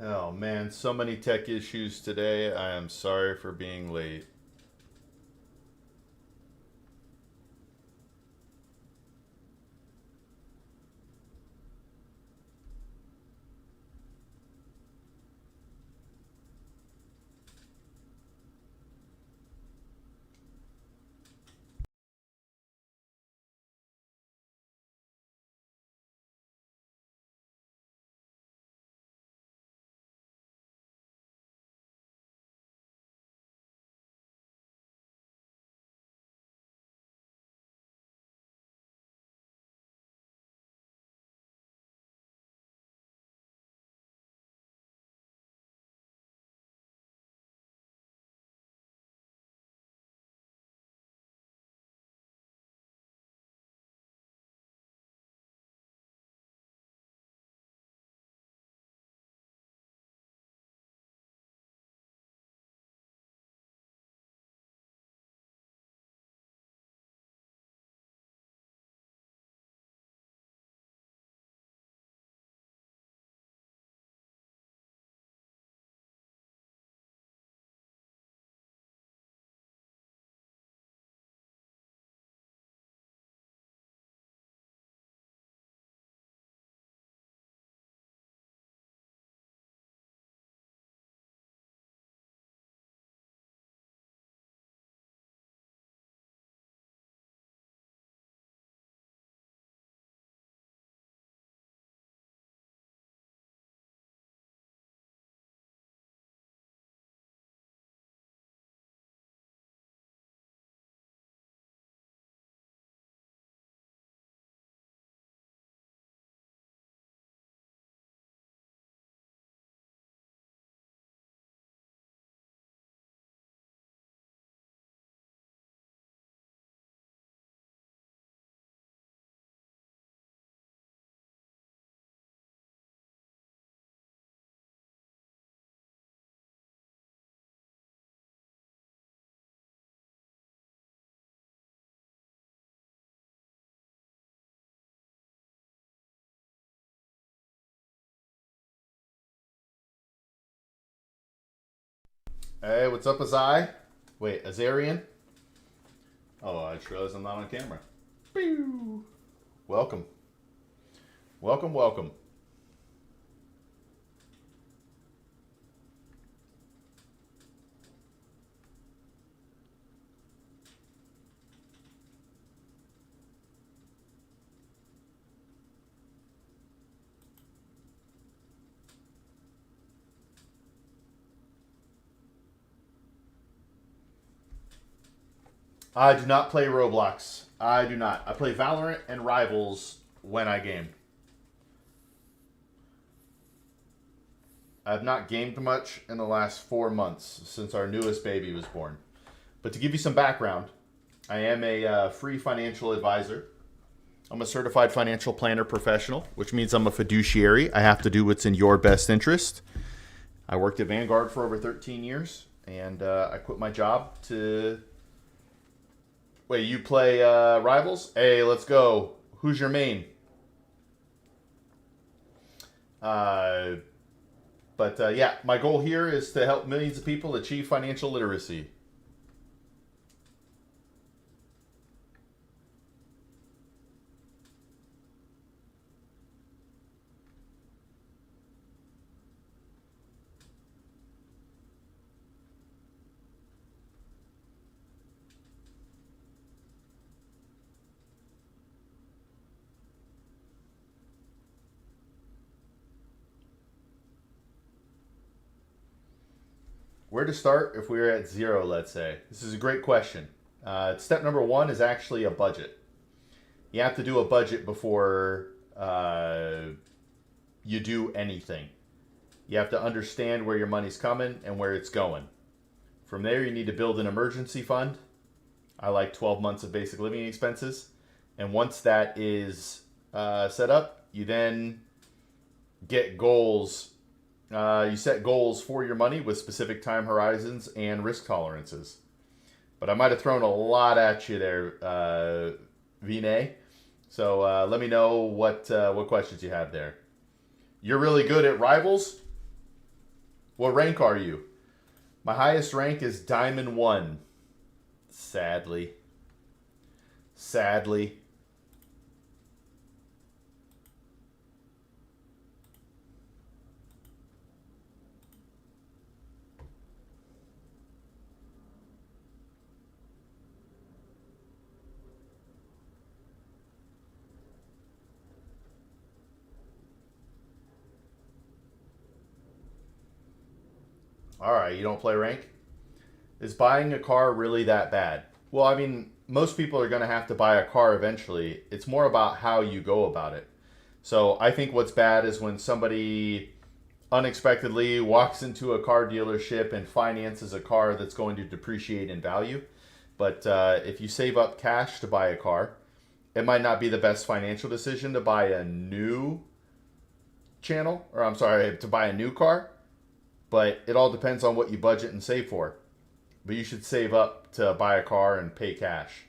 Oh man, so many tech issues today. I am sorry for being late. Hey, what's up, Azai? Wait, Azarian? Oh, I just realized I'm not on camera. Pew! Welcome. Welcome, welcome. I do not play Roblox. I do not. I play Valorant and Rivals when I game. I have not gamed much in the last 4 months since our newest baby was born. But to give you some background, I am a free financial advisor. I'm a certified financial planner professional, which means I'm a fiduciary. I have to do what's in your best interest. I worked at Vanguard for over 13 years, and I quit my job to. Wait, you play Rivals? Hey, let's go. Who's your main? Uh, but yeah, my goal here is to help millions of people achieve financial literacy. Where to start if we were at zero, let's say? This is a great question. Step number one is actually a budget. You have to do a budget before you do anything. You have to understand where your money's coming and where it's going. From there, you need to build an emergency fund. I like 12 months of basic living expenses. And once that is set up, you then get goals. You set goals for your money with specific time horizons and risk tolerances. But I might have thrown a lot at you there, Vinay. So let me know what questions you have there. You're really good at rivals. What rank are you? My highest rank is Diamond 1. Sadly. Sadly. All right, you don't play rank? Is buying a car really that bad? Well, I mean, most people are going to have to buy a car eventually. It's more about how you go about it. So I think what's bad is when somebody unexpectedly walks into a car dealership and finances a car that's going to depreciate in value. But if you save up cash to buy a car, it might not be the best financial decision to buy a new channel, or I'm sorry, to buy a new car. But it all depends on what you budget and save for. But you should save up to buy a car and pay cash.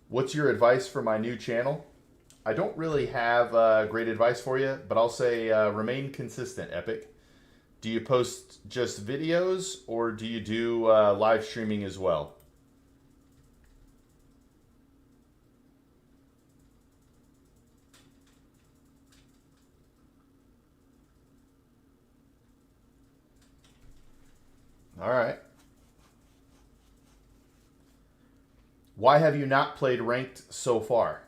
What's your advice for my new channel? I don't really have great advice for you, but I'll say remain consistent, Epic. Do you post just videos or do you do live streaming as well? All right. Why have you not played ranked so far?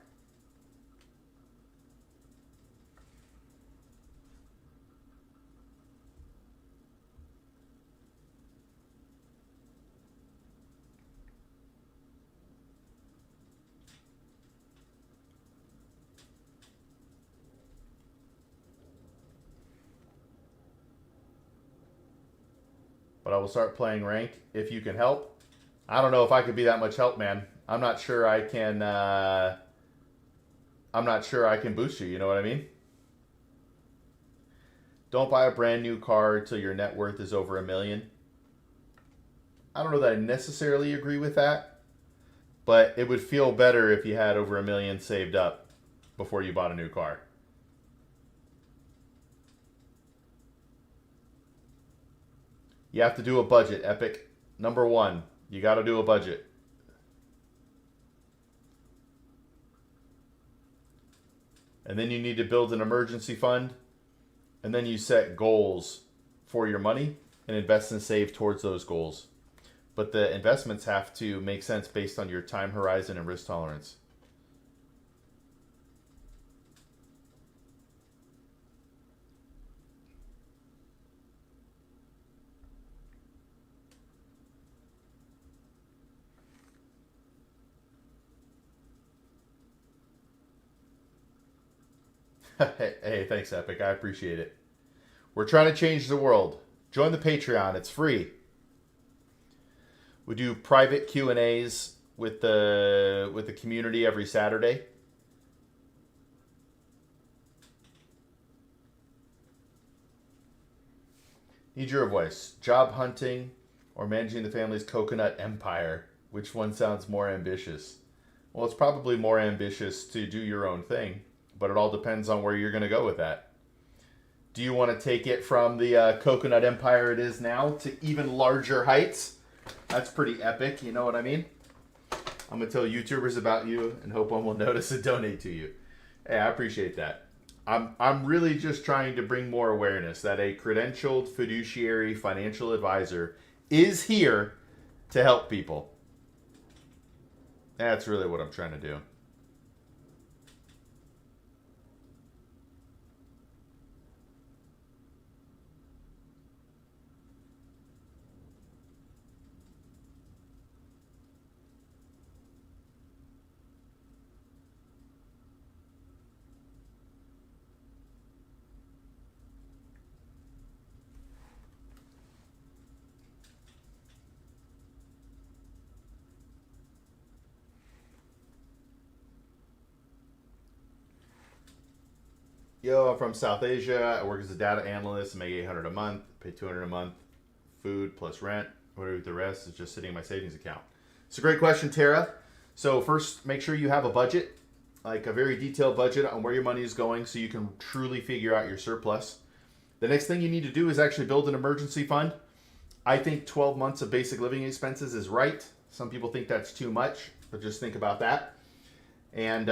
But I will start playing rank if you can help. I don't know if I could be that much help, man. I'm not sure I can. I'm not sure I can boost you. You know what I mean? Don't buy a brand new car till your net worth is over $1 million. I don't know that I necessarily agree with that, but it would feel better if you had over $1 million saved up before you bought a new car. You have to do a budget, Epic. Number one, you got to do a budget. And then you need to build an emergency fund. And then you set goals for your money and invest and save towards those goals. But the investments have to make sense based on your time horizon and risk tolerance. Hey, thanks, Epic. I appreciate it. We're trying to change the world. Join the Patreon. It's free. We do private Q&As with the community every Saturday. Need your voice. Job hunting or managing the family's coconut empire. Which one sounds more ambitious? Well, it's probably more ambitious to do your own thing, but it all depends on where you're going to go with that. Do you want to take it from the coconut empire it is now to even larger heights? That's pretty epic, you know what I mean? I'm going to tell YouTubers about you and hope one will notice and donate to you. Hey, I appreciate that. I'm really just trying to bring more awareness that a credentialed fiduciary financial advisor is here to help people. That's really what I'm trying to do. Yo, I'm from South Asia. I work as a data analyst. I make $800 a month. Pay $200 a month. Food plus rent. Whatever the rest is just sitting in my savings account. It's a great question, Tara. So first, make sure you have a budget, like a very detailed budget on where your money is going, so you can truly figure out your surplus. The next thing you need to do is actually build an emergency fund. I think 12 months of basic living expenses is right. Some people think that's too much, but just think about that. And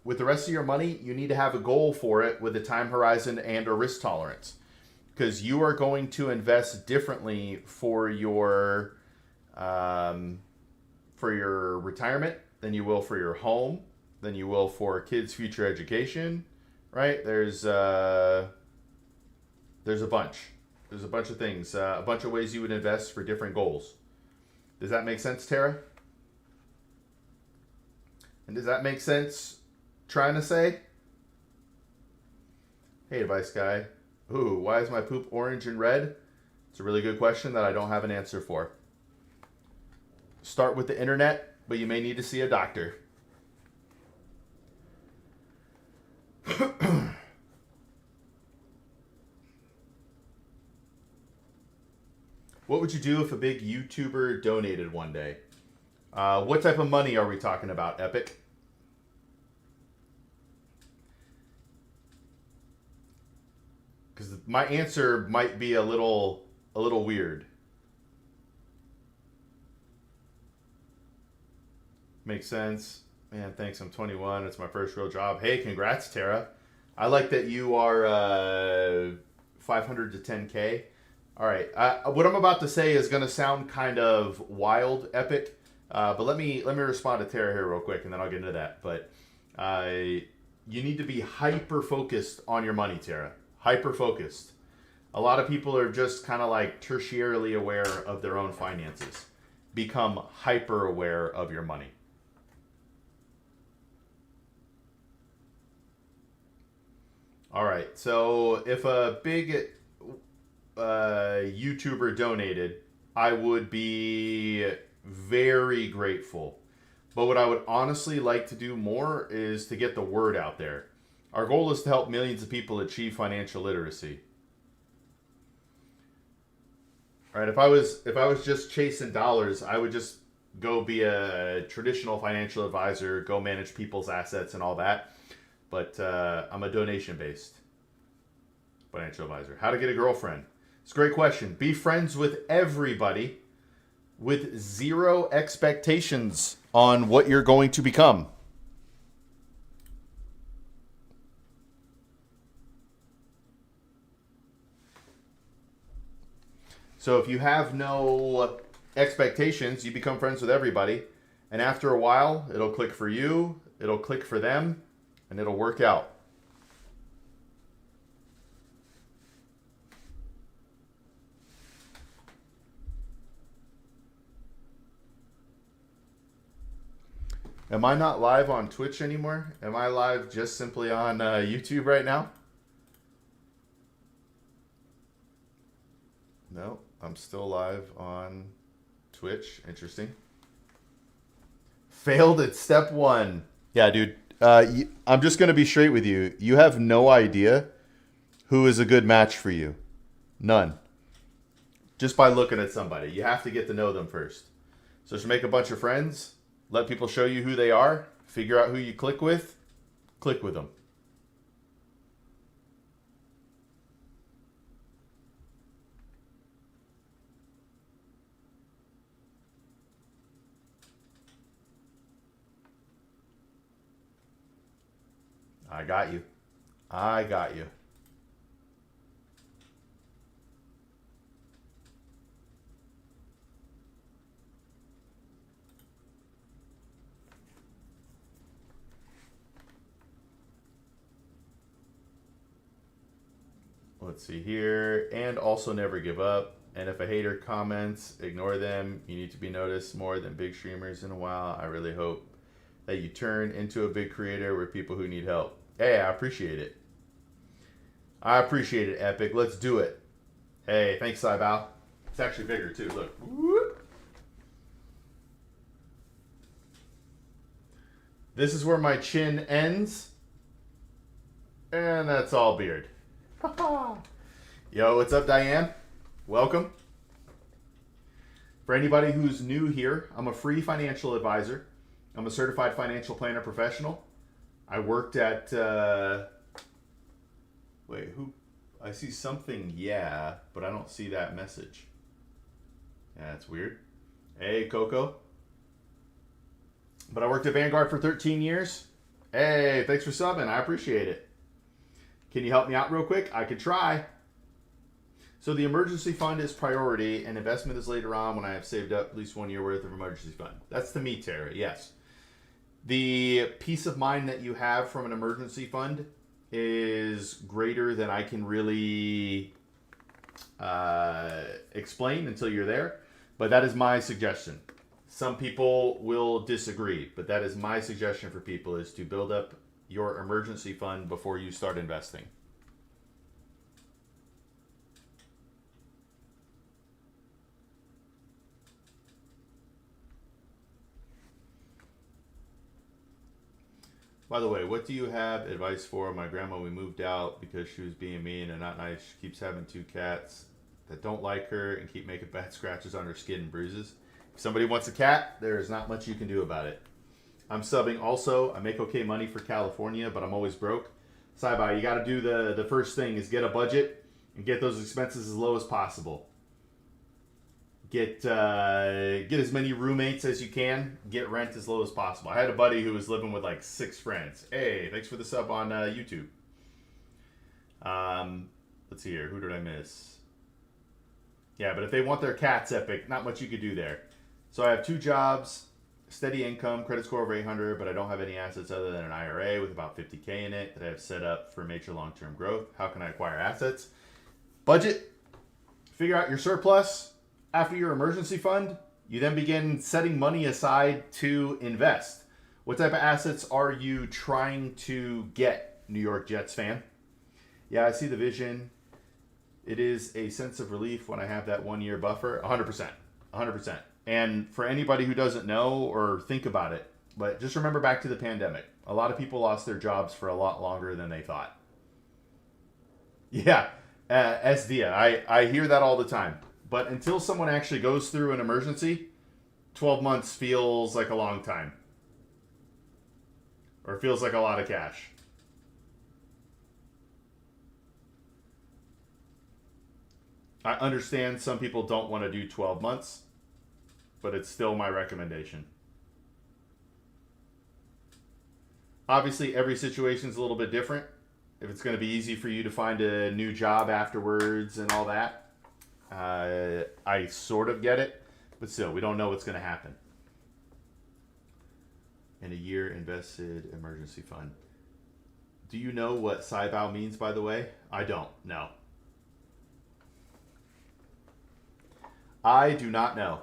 with the rest of your money, you need to have a goal for it with a time horizon and a risk tolerance, because you are going to invest differently for your retirement than you will for your home, than you will for kids' future education, right? There's a bunch. There's a bunch of things, a bunch of ways you would invest for different goals. Does that make sense, Tara? And does that make sense, trying to say? Hey, advice guy. Ooh, why is my poop orange and red? It's a really good question that I don't have an answer for. Start with the internet, but you may need to see a doctor. What would you do if a big YouTuber donated one day? What type of money are we talking about, Epic? Because my answer might be a little weird. Makes sense. Man, thanks. I'm 21. It's my first real job. Hey, congrats, Tara. I like that you are 500 to 10K. All right. What I'm about to say is going to sound kind of wild, Epic. But let me respond to Tara here real quick, and then I'll get into that. But you need to be hyper focused on your money, Tara. Hyper focused. A lot of people are just kind of like tertiarily aware of their own finances. Become hyper aware of your money. All right. So if a big YouTuber donated, I would be very grateful. But what I would honestly like to do more is to get the word out there. Our goal is to help millions of people achieve financial literacy. All right, if I was just chasing dollars, I would just go be a traditional financial advisor, go manage people's assets and all that. But I'm a donation-based financial advisor. How to get a girlfriend? It's a great question. Be friends with everybody with zero expectations on what you're going to become. So if you have no expectations, you become friends with everybody. And after a while, it'll click for you, it'll click for them, and it'll work out. Am I not live on Twitch anymore? Am I live just simply on YouTube right now? No, I'm still live on Twitch. Interesting. Failed at step 1. Yeah, dude. I'm just going to be straight with you. You have no idea who is a good match for you. None. Just by looking at somebody. You have to get to know them first. So just make a bunch of friends. Let people show you who they are. Figure out who you click with. Click with them. I got you. I got you. Let's see here. And also never give up. And if a hater comments, ignore them. You need to be noticed more than big streamers in a while. I really hope that you turn into a big creator with people who need help. Hey, I appreciate it. I appreciate it, Epic. Let's do it. Hey, thanks, Saibao. It's actually bigger, too. Look. Whoop. This is where my chin ends. And that's all beard. Yo, what's up, Diane? Welcome. For anybody who's new here, I'm a free financial advisor. I'm a certified financial planner professional. I worked at, I see something, yeah, but I don't see that message. Yeah, that's weird. Hey, Coco. But I worked at Vanguard for 13 years. Hey, thanks for subbing. I appreciate it. Can you help me out real quick? I could try. So the emergency fund is priority, and investment is later on when I have saved up at least 1 year worth of emergency fund. That's to me, Tara. Yes. The peace of mind that you have from an emergency fund is greater than I can really explain until you're there. But that is my suggestion. Some people will disagree, but that is my suggestion for people, is to build up your emergency fund before you start investing. By the way, what do you have advice for my grandma? We moved out because she was being mean and not nice. She keeps having 2 cats that don't like her and keep making bad scratches on her skin and bruises. If somebody wants a cat, there is not much you can do about it. I'm subbing also. I make okay money for California, but I'm always broke. Saibai, you got to do the first thing is get a budget and get those expenses as low as possible. Get as many roommates as you can. Get rent as low as possible. I had a buddy who was living with like 6 friends. Hey, thanks for the sub on YouTube. Let's see here. Who did I miss? Yeah, but if they want their cats epic, not much you could do there. So I have 2 jobs, steady income, credit score over 800, but I don't have any assets other than an IRA with about 50K in it that I have set up for major long-term growth. How can I acquire assets? Budget. Figure out your surplus. After your emergency fund, you then begin setting money aside to invest. What type of assets are you trying to get, New York Jets fan? Yeah, I see the vision. It is a sense of relief when I have that 1 year buffer. 100%. 100%. And for anybody who doesn't know or think about it, but just remember back to the pandemic. A lot of people lost their jobs for a lot longer than they thought. Yeah, SDA. I hear that all the time. But until someone actually goes through an emergency, 12 months feels like a long time. Or feels like a lot of cash. I understand some people don't want to do 12 months, but it's still my recommendation. Obviously, every situation is a little bit different. If it's going to be easy for you to find a new job afterwards and all that, I sort of get it, but still, we don't know what's going to happen. In a year invested emergency fund. Do you know what Saibao means, by the way? I don't. No. I do not know.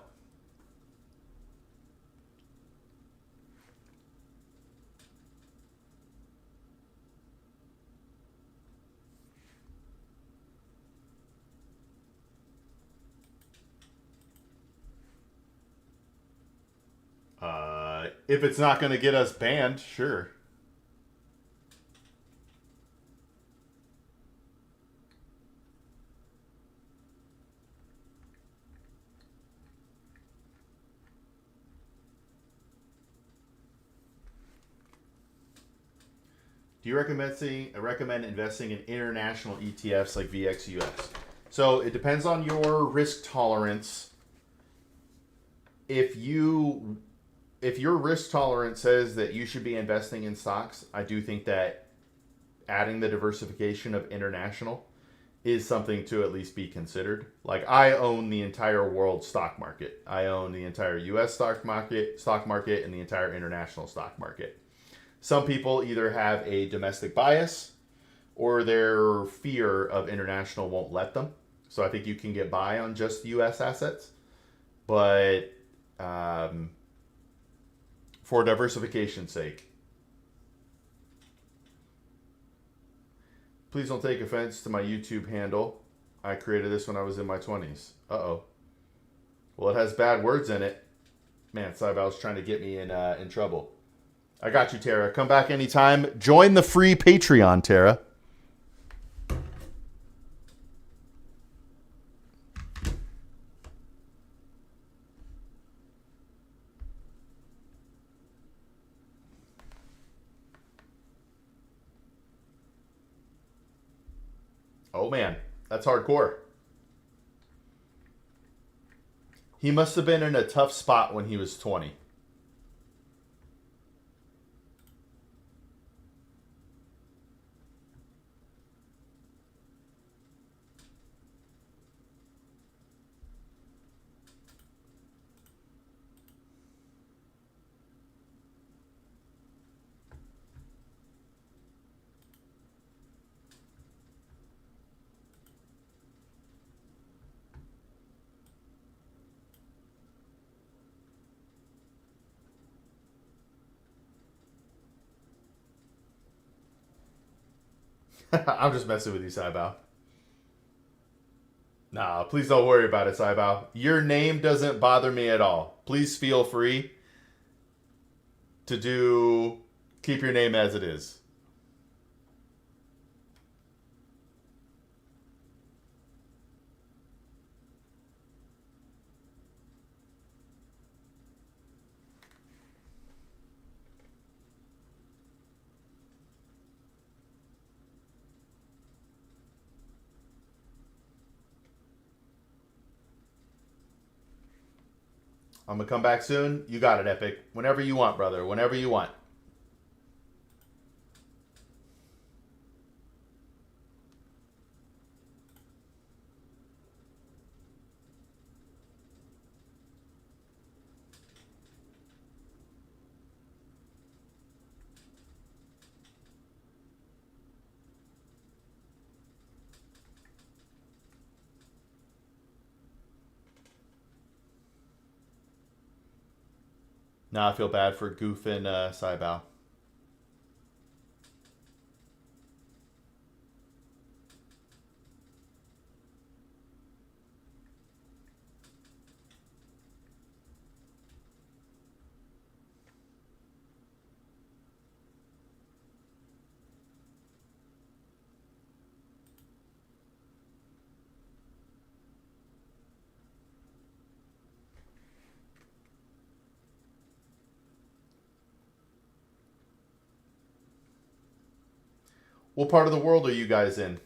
If it's not going to get us banned, sure. Do you recommend investing in international ETFs like VXUS? So it depends on your risk tolerance. If your risk tolerance says that you should be investing in stocks, I do think that adding the diversification of international is something to at least be considered. Like, I own the entire world stock market. I own the entire US stock market, and the entire international stock market. Some people either have a domestic bias or their fear of international won't let them. So I think you can get by on just US assets. But for diversification's sake, please don't take offense to my YouTube handle. I created this when I was in my 20s. Uh-oh. Well, it has bad words in it. Man, Cybal's trying to get me in trouble. I got you, Tara. Come back anytime. Join the free Patreon, Tara. Oh, Oh man, that's hardcore. He must have been in a tough spot when he was 20. I'm just messing with you, Saibao. Nah, please don't worry about it, Saibao. Your name doesn't bother me at all. Please feel free to keep your name as it is. I'm gonna come back soon. You got it, Epic. Whenever you want, brother. Whenever you want. Now I feel bad for goofing Saibao. What part of the world are you guys in?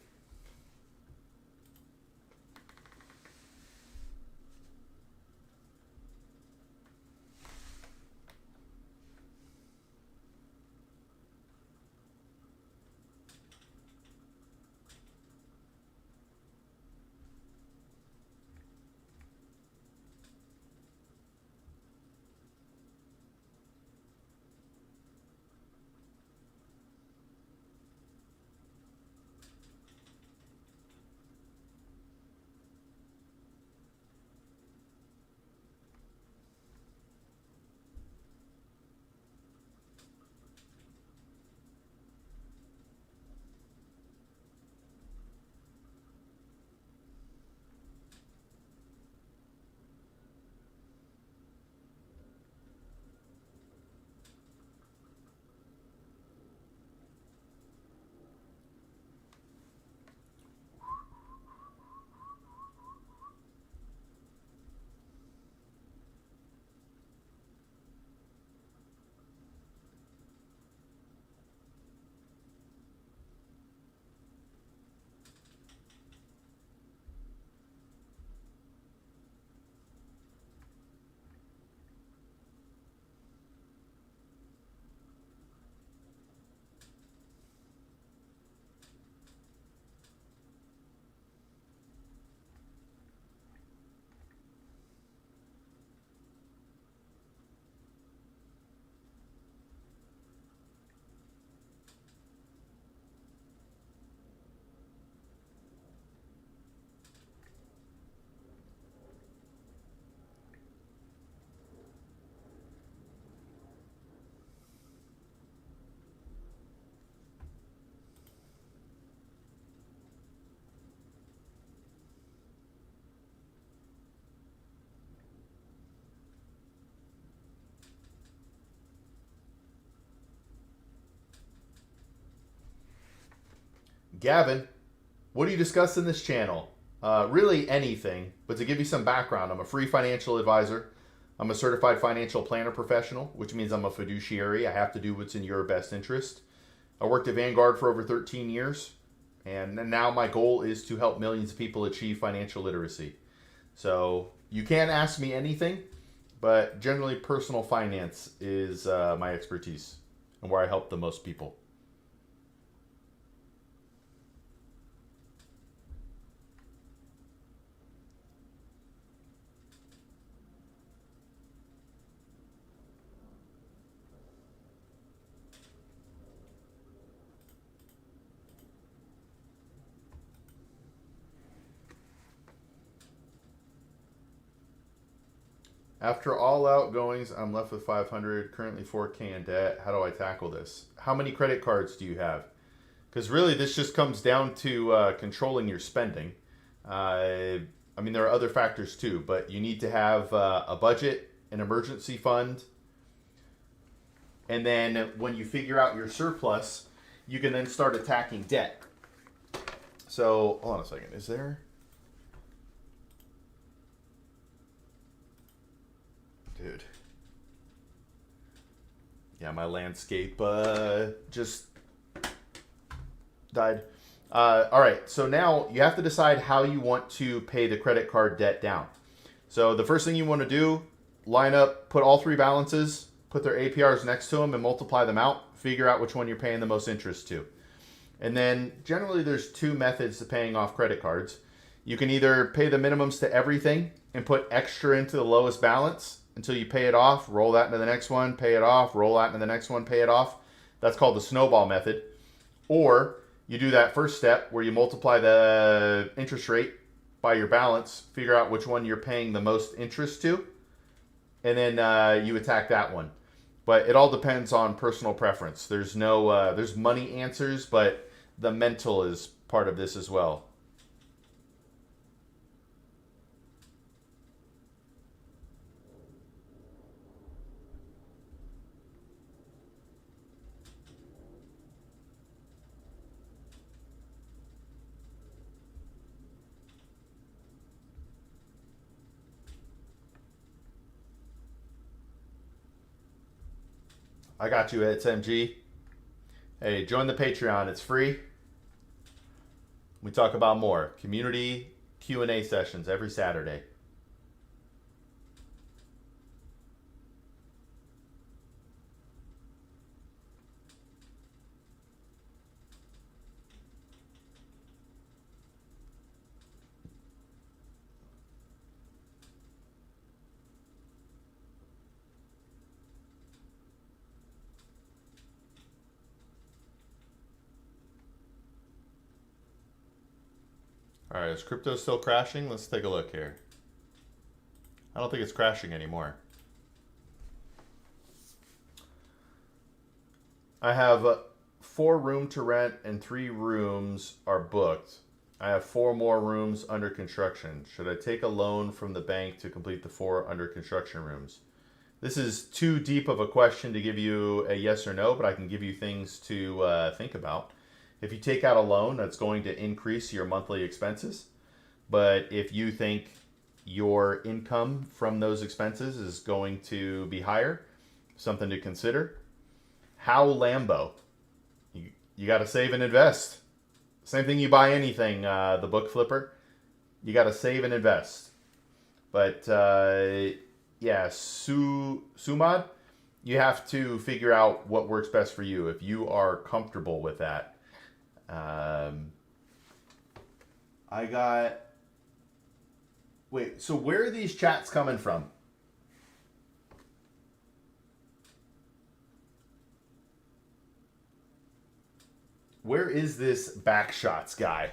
Gavin, what do you discuss in this channel? Really anything, but to give you some background, I'm a free financial advisor. I'm a certified financial planner professional, which means I'm a fiduciary. I have to do what's in your best interest. I worked at Vanguard for over 13 years. And now my goal is to help millions of people achieve financial literacy. So you can ask me anything, but generally personal finance is my expertise and where I help the most people. After all outgoings, I'm left with 500, currently 4K in debt. How do I tackle this? How many credit cards do you have? Because really, this just comes down to controlling your spending. I mean, there are other factors too, but you need to have a budget, an emergency fund, and then when you figure out your surplus, you can then start attacking debt. So, hold on a second. Is there... Dude. Yeah, my landscape just died. All right, so now you have to decide how you want to pay the credit card debt down. So the first thing you want to do, line up, put all three balances, put their APRs next to them and multiply them out. Figure out which one you're paying the most interest to. And then generally there's two methods to paying off credit cards. You can either pay the minimums to everything and put extra into the lowest balance until you pay it off, roll that into the next one, pay it off, roll that into the next one, pay it off. That's called the snowball method. Or you do that first step where you multiply the interest rate by your balance, figure out which one you're paying the most interest to, and then you attack that one. But it all depends on personal preference. There's no, there's money answers, but the mental is part of this as well. I got you, it's MG. Hey, join the Patreon. It's free. We talk about more. Community Q&A sessions every Saturday. All right, is crypto still crashing? Let's take a look here. I don't think it's crashing anymore. I have 4 room to rent and 3 rooms are booked. I have 4 more rooms under construction. Should I take a loan from the bank to complete the 4 under construction rooms? This is too deep of a question to give you a yes or no, but I can give you things to think about. If you take out a loan, that's going to increase your monthly expenses. But if you think your income from those expenses is going to be higher, something to consider. How Lambo? You got to save and invest. Same thing you buy anything, the book flipper. You got to save and invest. But yeah, Sumad, you have to figure out what works best for you if you are comfortable with that. I got... Wait, so where are these chats coming from? Where is this Backshots guy?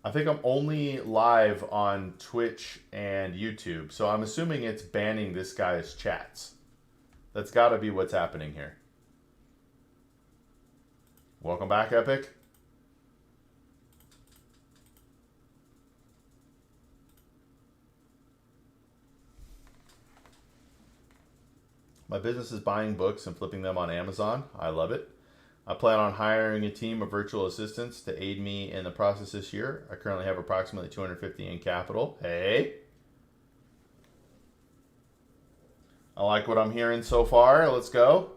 I think I'm only live on Twitch and YouTube, so I'm assuming it's banning this guy's chats. That's got to be what's happening here. Welcome back, Epic. My business is buying books and flipping them on Amazon. I love it. I plan on hiring a team of virtual assistants to aid me in the process this year. I currently have approximately $250 in capital. Hey. I like what I'm hearing so far. Let's go.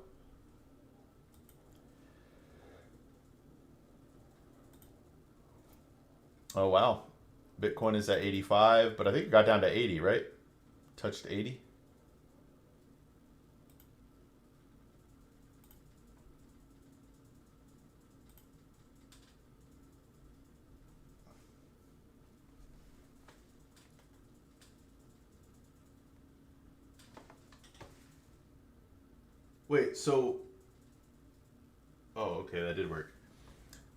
Oh, wow. Bitcoin is at 85, but I think it got down to 80, right? Touched 80. Wait, so. Oh, okay, that did work.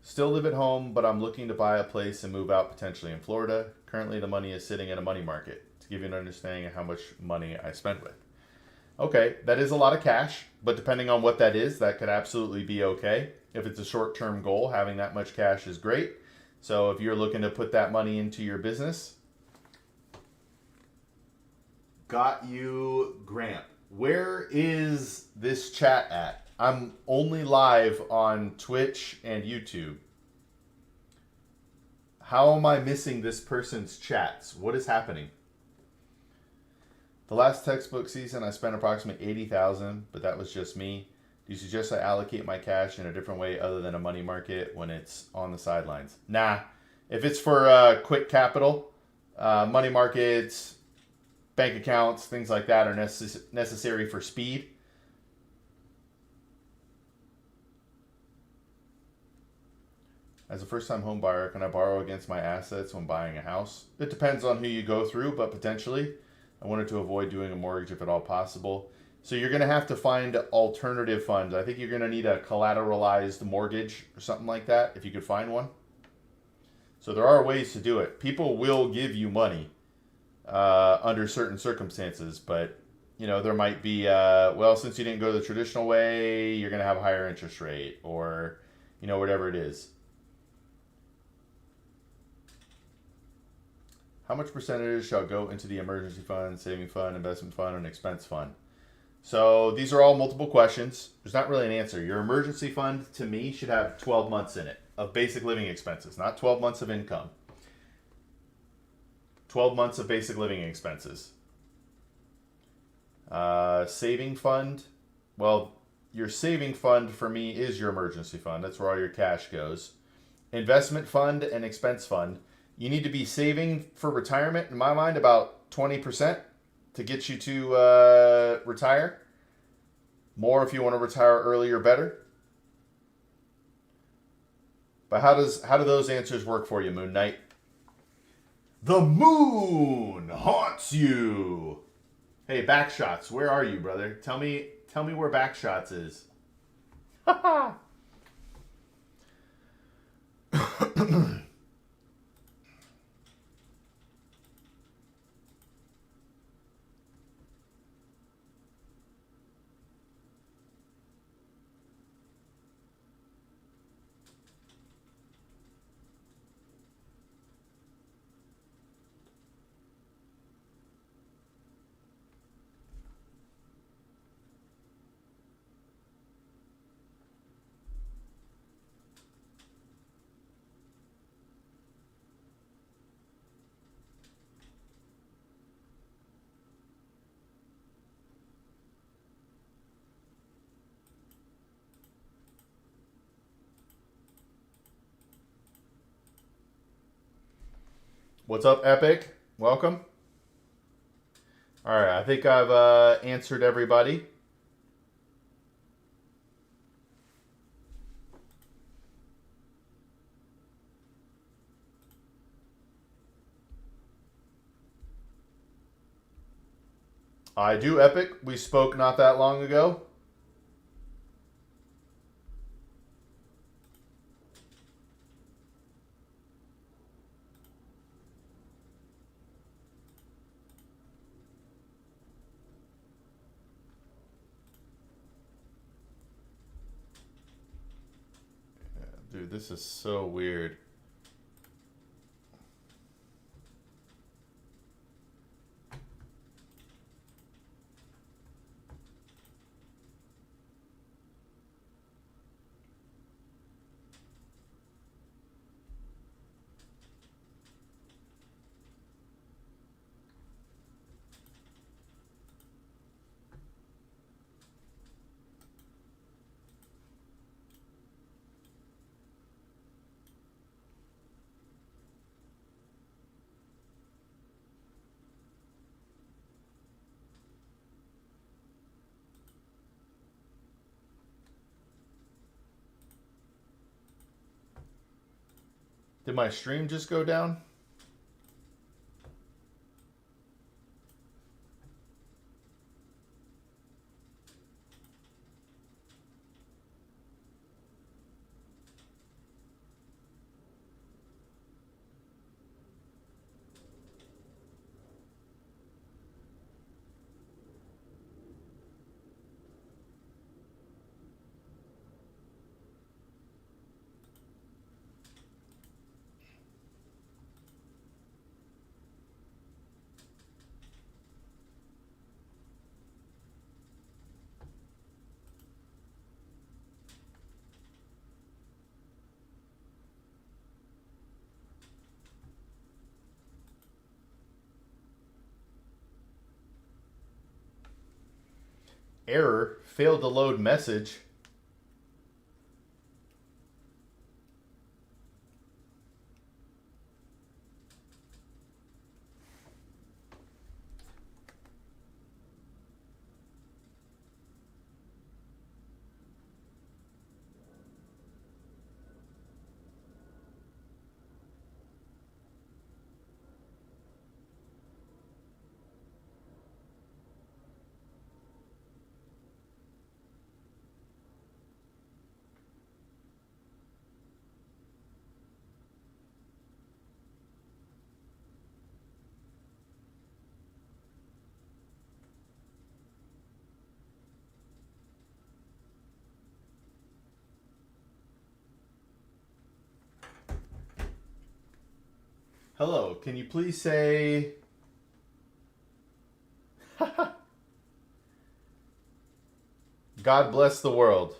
Still live at home, but I'm looking to buy a place and move out potentially in Florida. Currently, the money is sitting in a money market to give you an understanding of how much money I spend with. Okay, that is a lot of cash, but depending on what that is, that could absolutely be okay. If it's a short term goal, having that much cash is great. So if you're looking to put that money into your business, got you, Grant. Where is this chat at? I'm only live on Twitch and YouTube. How am I missing this person's chats? What is happening? The last textbook season, I spent approximately $80,000, but that was just me. Do you suggest I allocate my cash in a different way other than a money market when it's on the sidelines? Nah. If it's for quick capital, money markets, bank accounts, things like that are necessary for speed. As a first-time home buyer, can I borrow against my assets when buying a house? It depends on who you go through, but potentially. I wanted to avoid doing a mortgage if at all possible. So you're going to have to find alternative funds. I think you're going to need a collateralized mortgage or something like that, if you could find one. So there are ways to do it. People will give you money under certain circumstances, but there might be, well, since you didn't go the traditional way, you're going to have a higher interest rate, or whatever it is. How much percentage shall go into the emergency fund, saving fund, investment fund, and expense fund? So these are all multiple questions. There's not really an answer. Your emergency fund, to me, should have 12 months in it of basic living expenses, not 12 months of income. 12 months of basic living expenses. Saving fund, well, your saving fund for me is your emergency fund. That's where all your cash goes. Investment fund and expense fund. You need to be saving for retirement, in my mind, about 20% to get you to retire. More if you want to retire earlier, better. But how do those answers work for you, Moon Knight? The moon haunts you. Hey, Backshots, where are you, brother? Tell me where Backshots is. Ha ha. What's up, Epic? Welcome. All right, I think I've answered everybody. I do, Epic. We spoke not that long ago. Dude, this is so weird. Did my stream just go down? Error, failed to load message. Hello, can you please say... God bless the world.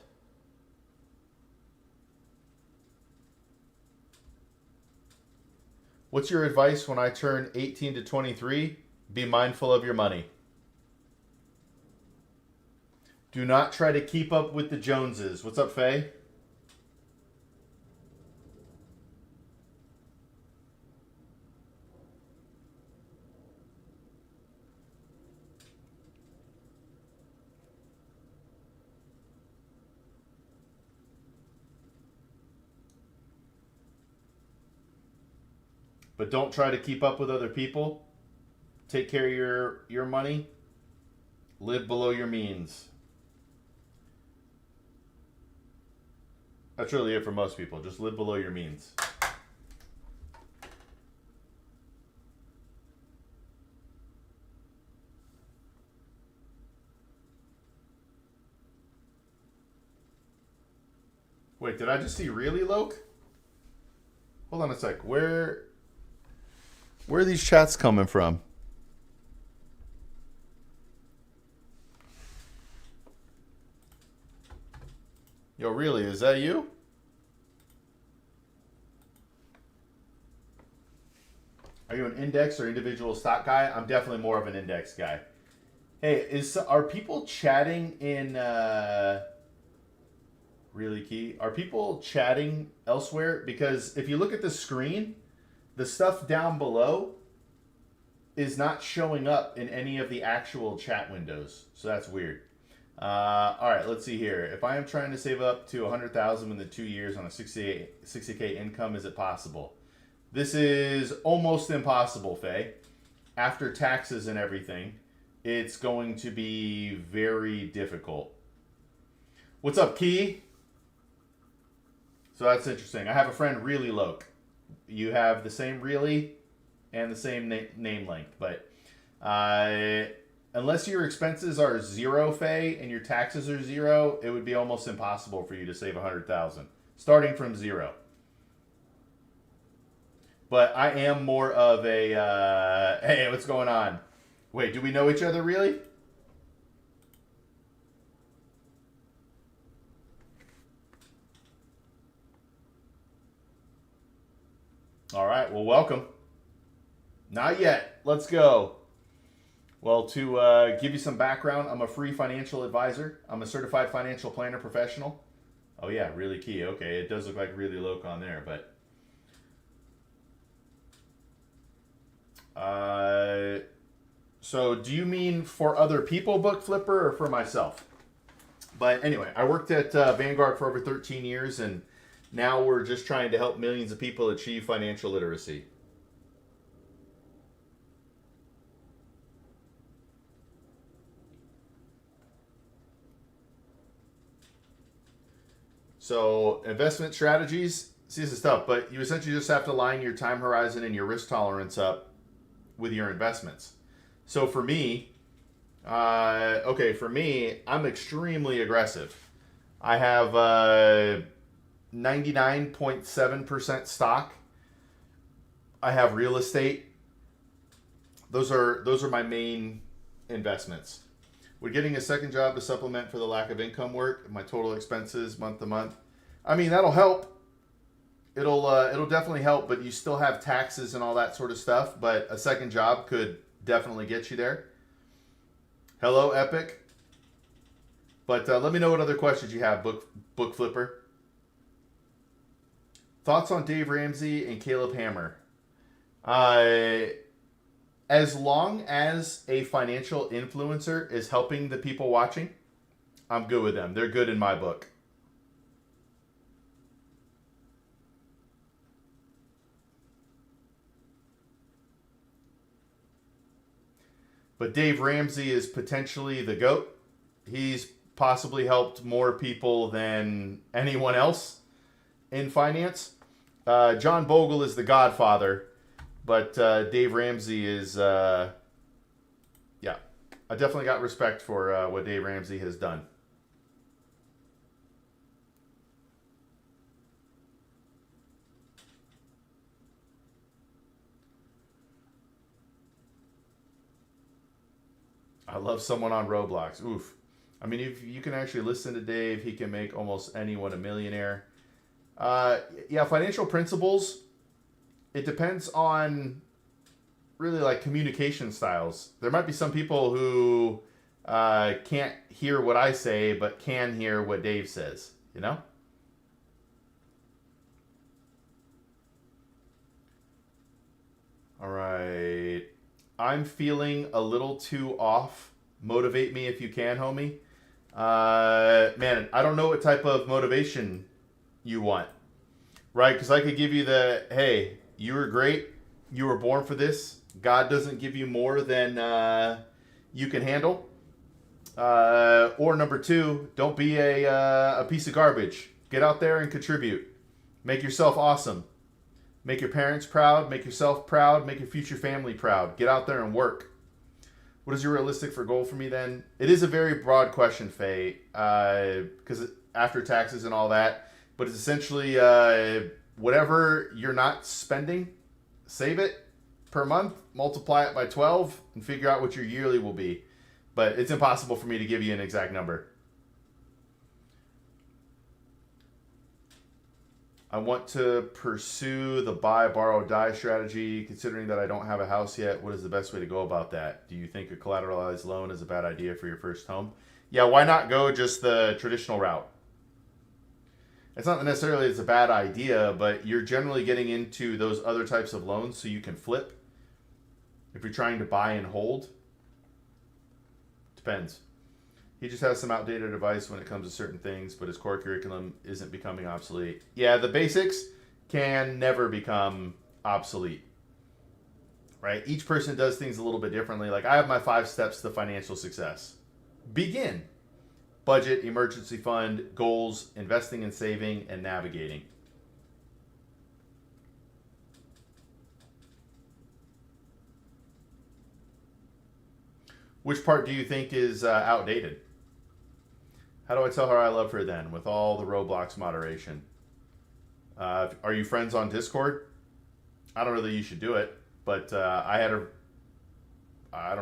What's your advice when I turn 18 to 23? Be mindful of your money. Do not try to keep up with the Joneses. What's up, Faye? But don't try to keep up with other people. Take care of your money. Live below your means. That's really it for most people. Just live below your means. Wait, did I just see really Loke? Hold on a sec. Where are these chats coming from? Yo, really? Is that you? Are you an index or individual stock guy? I'm definitely more of an index guy. Hey, are people chatting in really key? Are people chatting elsewhere? Because if you look at the screen, the stuff down below is not showing up in any of the actual chat windows. So that's weird. All right, let's see here. If I am trying to save up to 100,000 within 2 years on a 60K income, is it possible? This is almost impossible, Faye. After taxes and everything, it's going to be very difficult. What's up, Key? So that's interesting. I have a friend, Really Loke. You have the same Really and the same name length, but unless your expenses are zero, Faye, and your taxes are zero, it would be almost impossible for you to save 100,000 starting from zero. But I am more of a hey, what's going on? Wait, do we know each other really? All right, well, welcome. Not yet. Let's go. Well, to give you some background, I'm a free financial advisor. I'm a certified financial planner professional. Oh, yeah, really key. Okay, it does look like really low on there, but... so do you mean for other people, Book Flipper, or for myself? But anyway, I worked at Vanguard for over 13 years, and Now we're just trying to help millions of people achieve financial literacy. So investment strategies, see, this is tough, but you essentially just have to line your time horizon and your risk tolerance up with your investments. So for me, I'm extremely aggressive. I have 99.7% stock. I have real estate. Those are my main investments. Would getting a second job to supplement for the lack of income work, my total expenses month to month. I mean, that'll help. It'll definitely help, but you still have taxes and all that sort of stuff. But a second job could definitely get you there. Hello, Epic. But let me know what other questions you have, book flipper. Thoughts on Dave Ramsey and Caleb Hammer? As long as a financial influencer is helping the people watching, I'm good with them. They're good in my book. But Dave Ramsey is potentially the GOAT. He's possibly helped more people than anyone else in finance. John Bogle is the godfather, but Dave Ramsey is, yeah. I definitely got respect for what Dave Ramsey has done. I love someone on Roblox. Oof. I mean, if you can actually listen to Dave, he can make almost anyone a millionaire. Yeah, financial principles. It depends on really like communication styles. There might be some people who can't hear what I say, but can hear what Dave says. You know? All right. I'm feeling a little too off. Motivate me if you can, homie. Man, I don't know what type of motivation you want, right? Because I could give you the, hey, you were great. You were born for this. God doesn't give you more than you can handle. Or number two, don't be a piece of garbage. Get out there and contribute. Make yourself awesome. Make your parents proud. Make yourself proud. Make your future family proud. Get out there and work. What is your realistic for goal for me then? It is a very broad question, Faye, because after taxes and all that, but it's essentially whatever you're not spending, save it per month, multiply it by 12, and figure out what your yearly will be. But it's impossible for me to give you an exact number. I want to pursue the buy, borrow, die strategy. Considering that I don't have a house yet, what is the best way to go about that? Do you think a collateralized loan is a bad idea for your first home? Yeah, why not go just the traditional route? It's not necessarily it's a bad idea, but you're generally getting into those other types of loans so you can flip. If you're trying to buy and hold, depends. He just has some outdated advice when it comes to certain things, but his core curriculum isn't becoming obsolete. Yeah, the basics can never become obsolete, right? Each person does things a little bit differently. Like I have my 5 steps to financial success. Begin. Budget, emergency fund, goals, investing and saving, and navigating. Which part do you think is outdated? How do I tell her I love her then with all the Roblox moderation? Are you friends on Discord? I don't know that you should do it, but I don't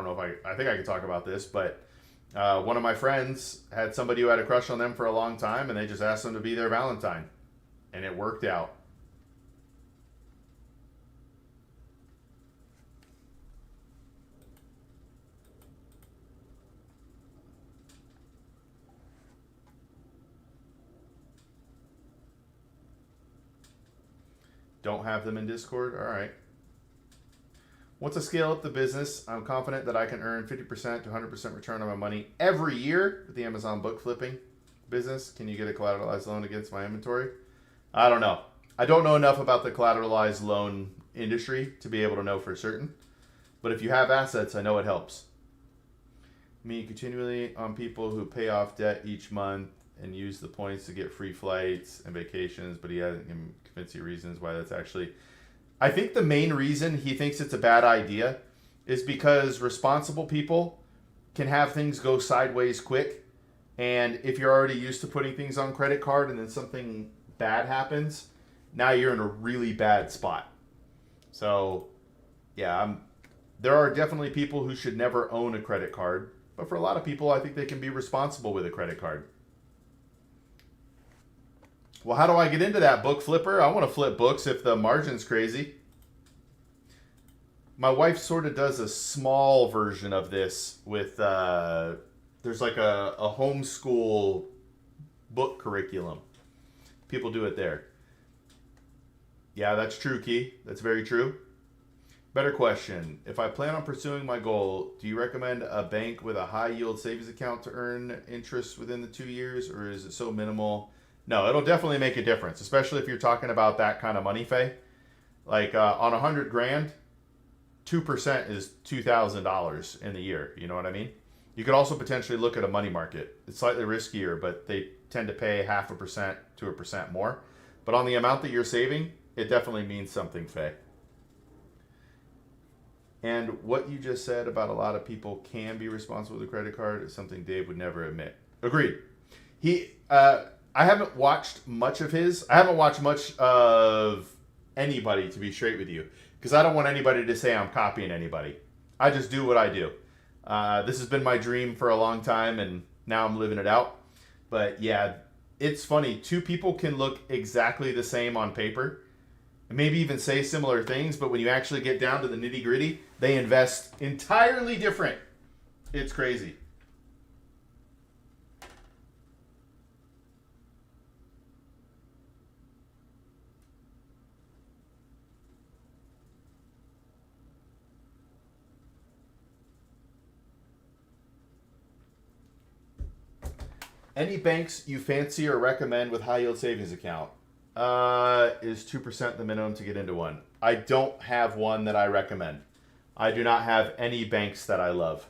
know if I think I can talk about this, but one of my friends had somebody who had a crush on them for a long time, and they just asked them to be their Valentine, and it worked out. Don't have them in Discord? All right. Once I scale up the business, I'm confident that I can earn 50% to 100% return on my money every year with the Amazon book flipping business. Can you get a collateralized loan against my inventory? I don't know. I don't know enough about the collateralized loan industry to be able to know for certain. But if you have assets, I know it helps. Me continually on people who pay off debt each month and use the points to get free flights and vacations, but he hasn't convinced you reasons why that's actually. I think the main reason he thinks it's a bad idea is because responsible people can have things go sideways quick. And if you're already used to putting things on credit card and then something bad happens, now you're in a really bad spot. So, yeah, there are definitely people who should never own a credit card. But for a lot of people, I think they can be responsible with a credit card. Well, how do I get into that, book flipper? I want to flip books if the margin's crazy. My wife sort of does a small version of this with, there's like a homeschool book curriculum. People do it there. Yeah, that's true, Key. That's very true. Better question. If I plan on pursuing my goal, do you recommend a bank with a high yield savings account to earn interest within the 2 years, or is it so minimal? No, it'll definitely make a difference, especially if you're talking about that kind of money, Faye. Like on 100 grand, 2% is $2,000 in a year. You know what I mean? You could also potentially look at a money market. It's slightly riskier, but they tend to pay 0.5% to 1% more. But on the amount that you're saving, it definitely means something, Faye. And what you just said about a lot of people can be responsible with a credit card is something Dave would never admit. Agreed. I haven't watched much of his. I haven't watched much of anybody, to be straight with you, because I don't want anybody to say I'm copying anybody. I just do what I do. This has been my dream for a long time, and now I'm living it out. But yeah, it's funny. Two people can look exactly the same on paper, and maybe even say similar things, but when you actually get down to the nitty gritty, they invest entirely different. It's crazy. Any banks you fancy or recommend with high yield savings account? Is 2% the minimum to get into one? I don't have one that I recommend. I do not have any banks that I love.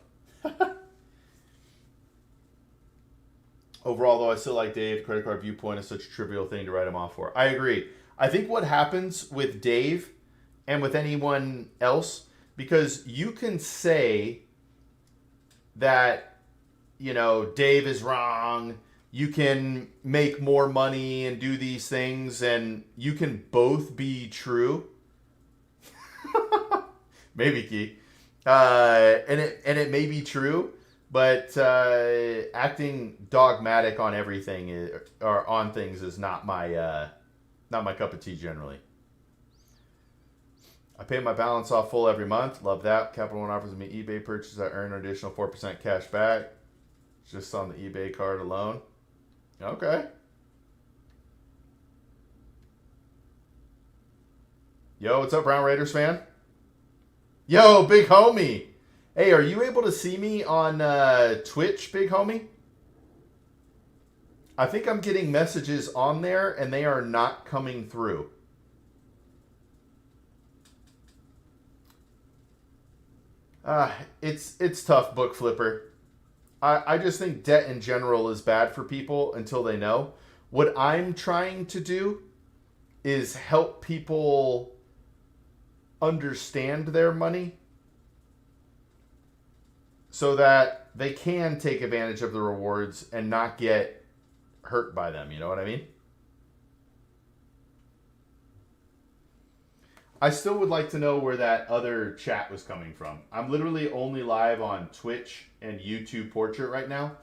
Overall, though, I still like Dave. Credit card viewpoint is such a trivial thing to write him off for. I agree. I think what happens with Dave and with anyone else, because you can say that, Dave is wrong. You can make more money and do these things, and you can both be true. Maybe, Key. And it may be true, but acting dogmatic on everything or on things is not my cup of tea generally. I pay my balance off full every month. Love that. Capital One offers me eBay purchase. I earn an additional 4% cash back. Just on the eBay card alone. Okay. Yo, what's up, Brown Raiders fan? Yo, big homie. Hey, are you able to see me on Twitch, big homie? I think I'm getting messages on there and they are not coming through. It's tough, book flipper. I just think debt in general is bad for people until they know. What I'm trying to do is help people understand their money so that they can take advantage of the rewards and not get hurt by them. You know what I mean? I still would like to know where that other chat was coming from. I'm literally only live on Twitch and YouTube Portrait right now.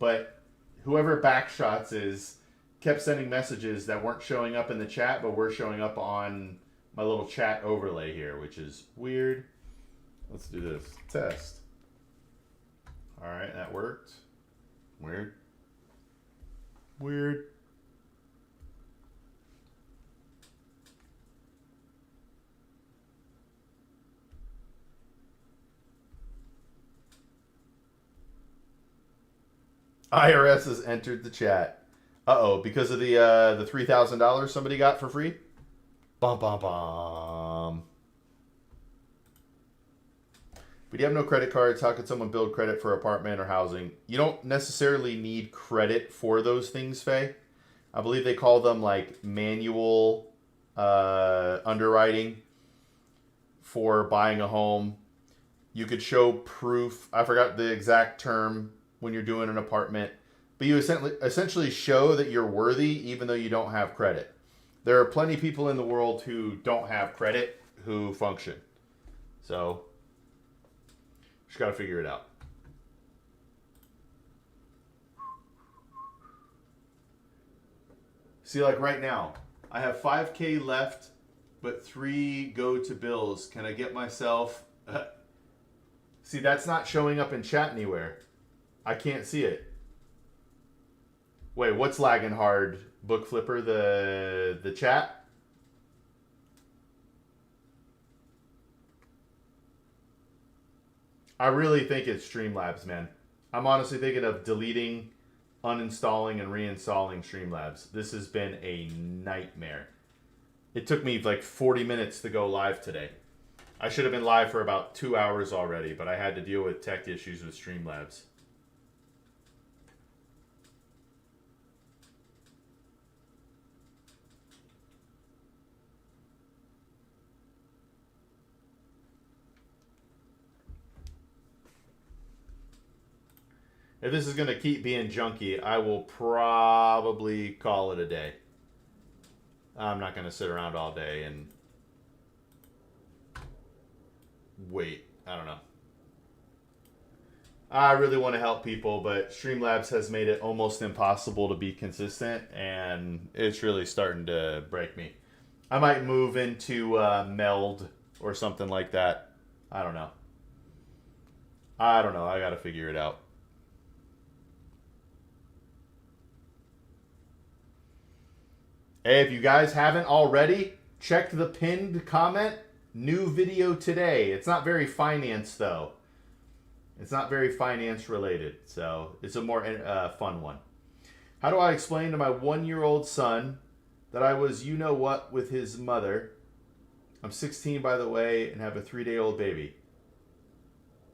But whoever Backshots is kept sending messages that weren't showing up in the chat, but were showing up on my little chat overlay here, which is weird. Let's do this. Test. All right, that worked. Weird. Weird. IRS has entered the chat. Uh-oh, because of the $3,000 somebody got for free? Bum, bum, bum. But you have no credit cards. How could someone build credit for apartment or housing? You don't necessarily need credit for those things, Faye. I believe they call them like manual underwriting for buying a home. You could show proof. I forgot the exact term when you're doing an apartment. But you essentially show that you're worthy even though you don't have credit. There are plenty of people in the world who don't have credit who function. So, just got to figure it out. See, like right now, I have $5K left, but 3 go to bills. Can I get myself... See, that's not showing up in chat anywhere. I can't see it. Wait, what's lagging hard? Book Flipper, the chat? I really think it's Streamlabs, man. I'm honestly thinking of deleting, uninstalling, and reinstalling Streamlabs. This has been a nightmare. It took me like 40 minutes to go live today. I should have been live for about 2 hours already, but I had to deal with tech issues with Streamlabs. If this is going to keep being junky, I will probably call it a day. I'm not going to sit around all day and wait. I don't know. I really want to help people, but Streamlabs has made it almost impossible to be consistent, and it's really starting to break me. I might move into Meld or something like that. I don't know. I got to figure it out. Hey, if you guys haven't already, check the pinned comment. New video today. It's not very finance, though. It's not very finance related, so it's a more fun one. How do I explain to my 1-year-old son that I was you-know-what with his mother? I'm 16, by the way, and have a 3-day-old baby.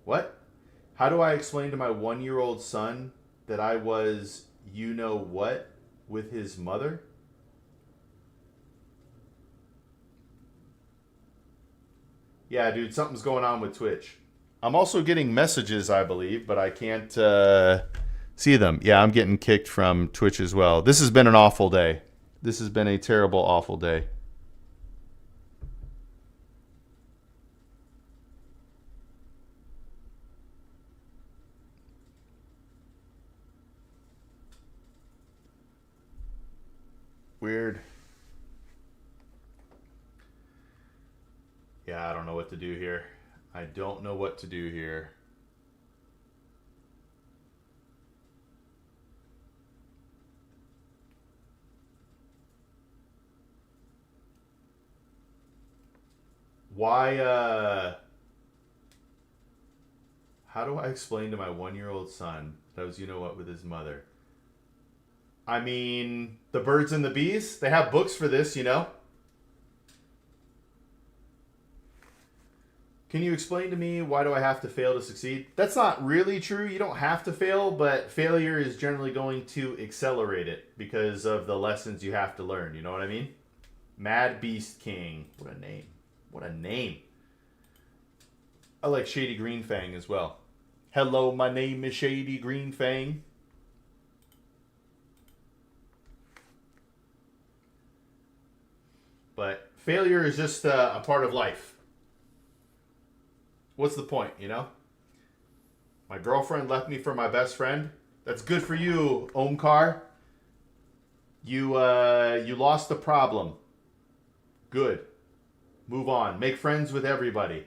What? How do I explain to my 1-year-old son that I was you-know-what with his mother? Yeah, dude, something's going on with Twitch. I'm also getting messages, I believe, but I can't see them. Yeah, I'm getting kicked from Twitch as well. This has been an awful day. This has been a terrible, awful day. Weird. Yeah, I don't know what to do here. I don't know what to do here. Why, how do I explain to my 1-year-old son that I was you-know-what with his mother? I mean, the birds and the bees, they have books for this, you know? Can you explain to me why do I have to fail to succeed? That's not really true. You don't have to fail, but failure is generally going to accelerate it because of the lessons you have to learn. You know what I mean? Mad Beast King. What a name. What a name. I like Shady Green Fang as well. Hello, my name is Shady Green Fang. But failure is just a part of life. What's the point, you know? My girlfriend left me for my best friend. That's good for you, Omkar. You lost the problem. Good. Move on. Make friends with everybody.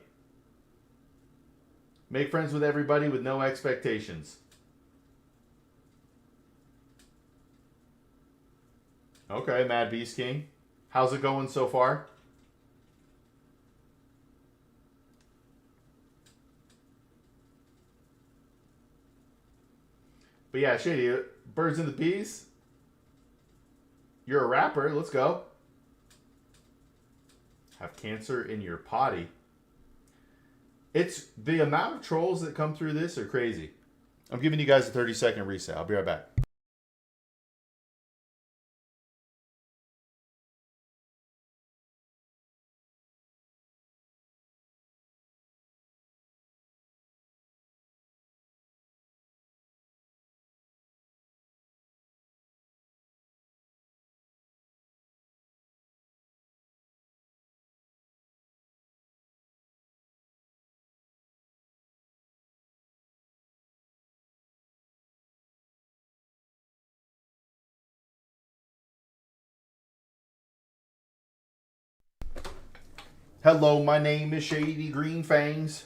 Make friends with everybody with no expectations. Okay, Mad Beast King. How's it going so far? But yeah, Shady, birds and the bees. You're a rapper. Let's go. Have cancer in your potty. It's the amount of trolls that come through this are crazy. I'm giving you guys a 30-second reset. I'll be right back. Hello, my name is Shady Green Fangs.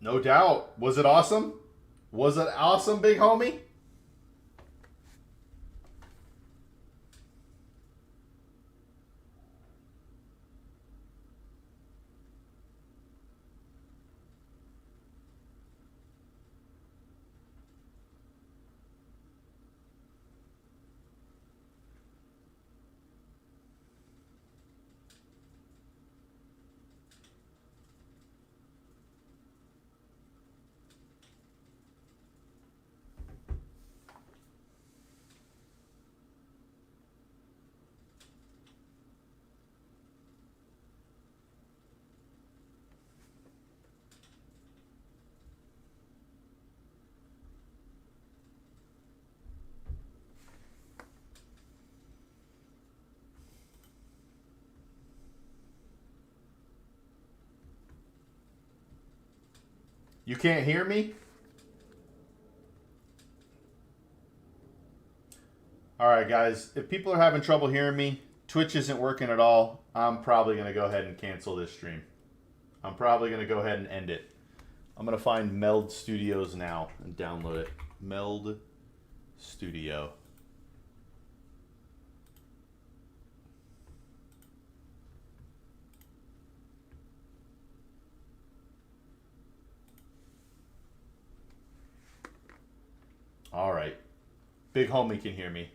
No doubt. Was it awesome? Was it awesome, big homie? You can't hear me? All right, guys. If people are having trouble hearing me, Twitch isn't working at all, I'm probably going to go ahead and cancel this stream. I'm probably going to go ahead and end it. I'm going to find Meld Studios now and download it. Meld Studio. All right. Big homie can hear me.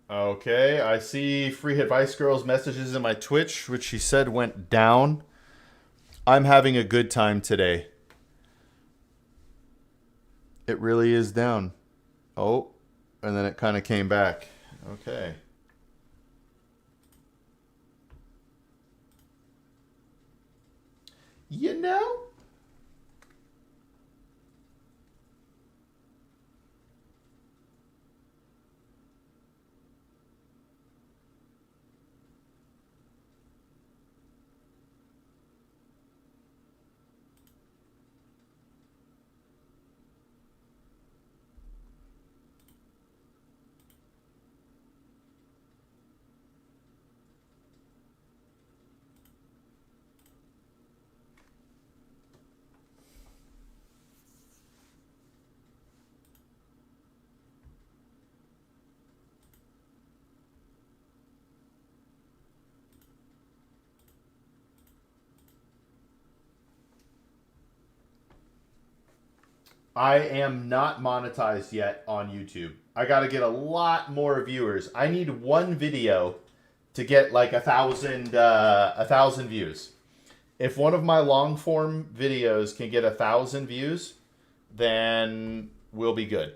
Okay, I see Free Advice Girl's messages in my Twitch, which she said went down. I'm having a good time today. It really is down. Oh, and then it kind of came back. Okay. You know? I am not monetized yet on YouTube. I got to get a lot more viewers. I need one video to get like 1,000 views. If one of my long form videos can get 1,000 views, then we'll be good.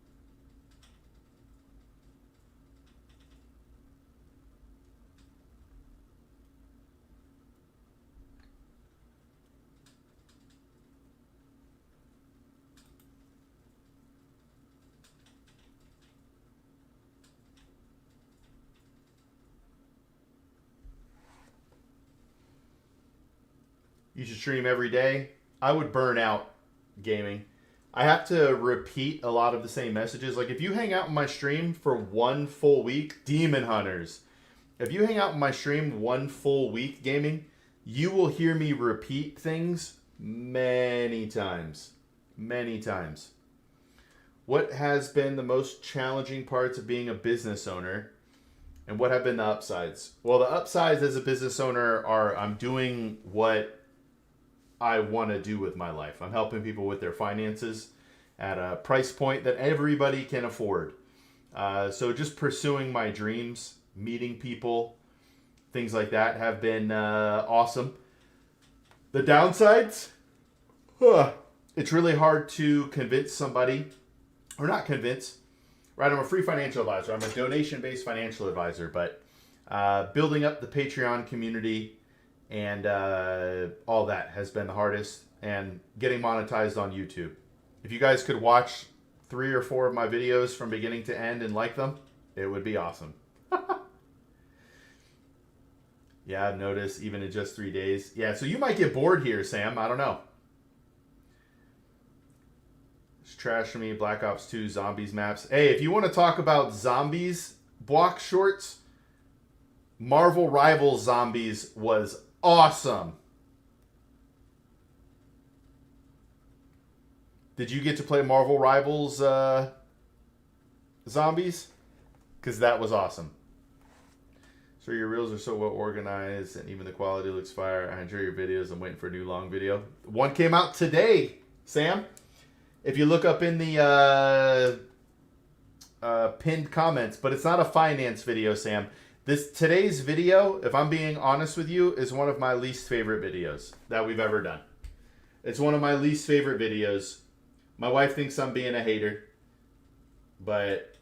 You should stream every day. I would burn out gaming. I have to repeat a lot of the same messages. Like if you hang out in my stream for one full week, Demon Hunters. If you hang out in my stream one full week gaming, you will hear me repeat things many times. Many times. What has been the most challenging parts of being a business owner? And what have been the upsides? Well, the upsides as a business owner are I'm doing what I want to do with my life. I'm helping people with their finances at a price point that everybody can afford. So just pursuing my dreams, meeting people, things like that have been awesome. The downsides? It's really hard to convince somebody, or not convince, right? I'm a free financial advisor. I'm a donation-based financial advisor, but building up the Patreon community and all that has been the hardest, and getting monetized on YouTube. If you guys could watch 3 or 4 of my videos from beginning to end and like them, it would be awesome. Yeah, I've noticed, even in just 3 days. Yeah, so you might get bored here, Sam. I don't know. It's trash for me. Black Ops 2 zombies maps. Hey, if you want to talk about zombies block shorts, Marvel Rivals Zombies was awesome. Did you get to play Marvel Rivals Zombies? Because that was awesome. So your reels are so well organized, and even the quality looks fire. I enjoy your videos. I'm waiting for a new long video. One came out today, Sam. If you look up in the pinned comments, but it's not a finance video, Sam. Today's video, if I'm being honest with you, is one of my least favorite videos that we've ever done. It's one of my least favorite videos. My wife thinks I'm being a hater, but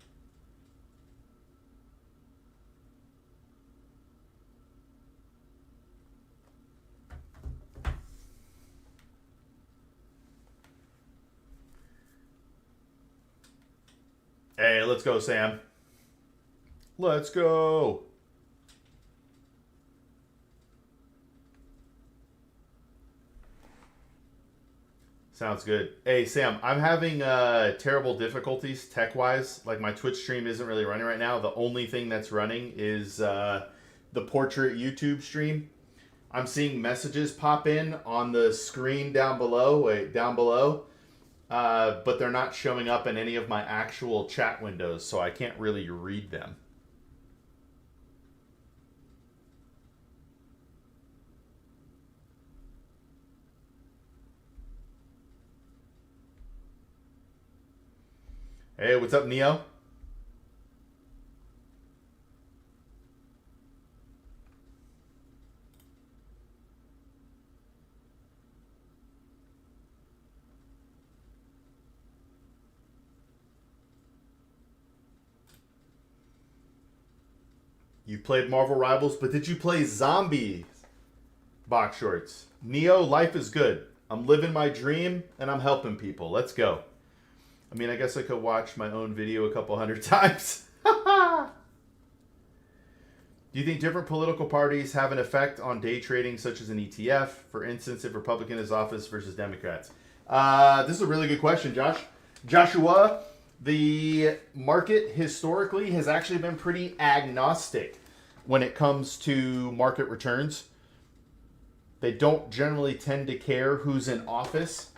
hey, let's go, Sam. Let's go. Sounds good. Hey, Sam, I'm having terrible difficulties tech-wise. Like, my Twitch stream isn't really running right now. The only thing that's running is the portrait YouTube stream. I'm seeing messages pop in on the screen down below. But they're not showing up in any of my actual chat windows, so I can't really read them. Hey, what's up, Neo? You played Marvel Rivals, but did you play Zombies box shorts? Neo, life is good. I'm living my dream, and I'm helping people. Let's go. I mean, I guess I could watch my own video a couple hundred times. Do you think different political parties have an effect on day trading, such as an ETF? For instance, if Republican is office versus Democrats. This is a really good question, Joshua. The market historically has actually been pretty agnostic when it comes to market returns. They don't generally tend to care who's in office.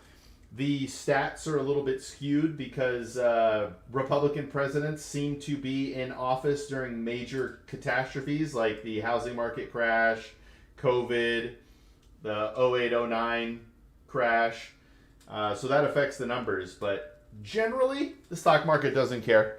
The stats are a little bit skewed because Republican presidents seem to be in office during major catastrophes like the housing market crash, COVID, the 08-09 crash. So that affects the numbers, but generally, the stock market doesn't care.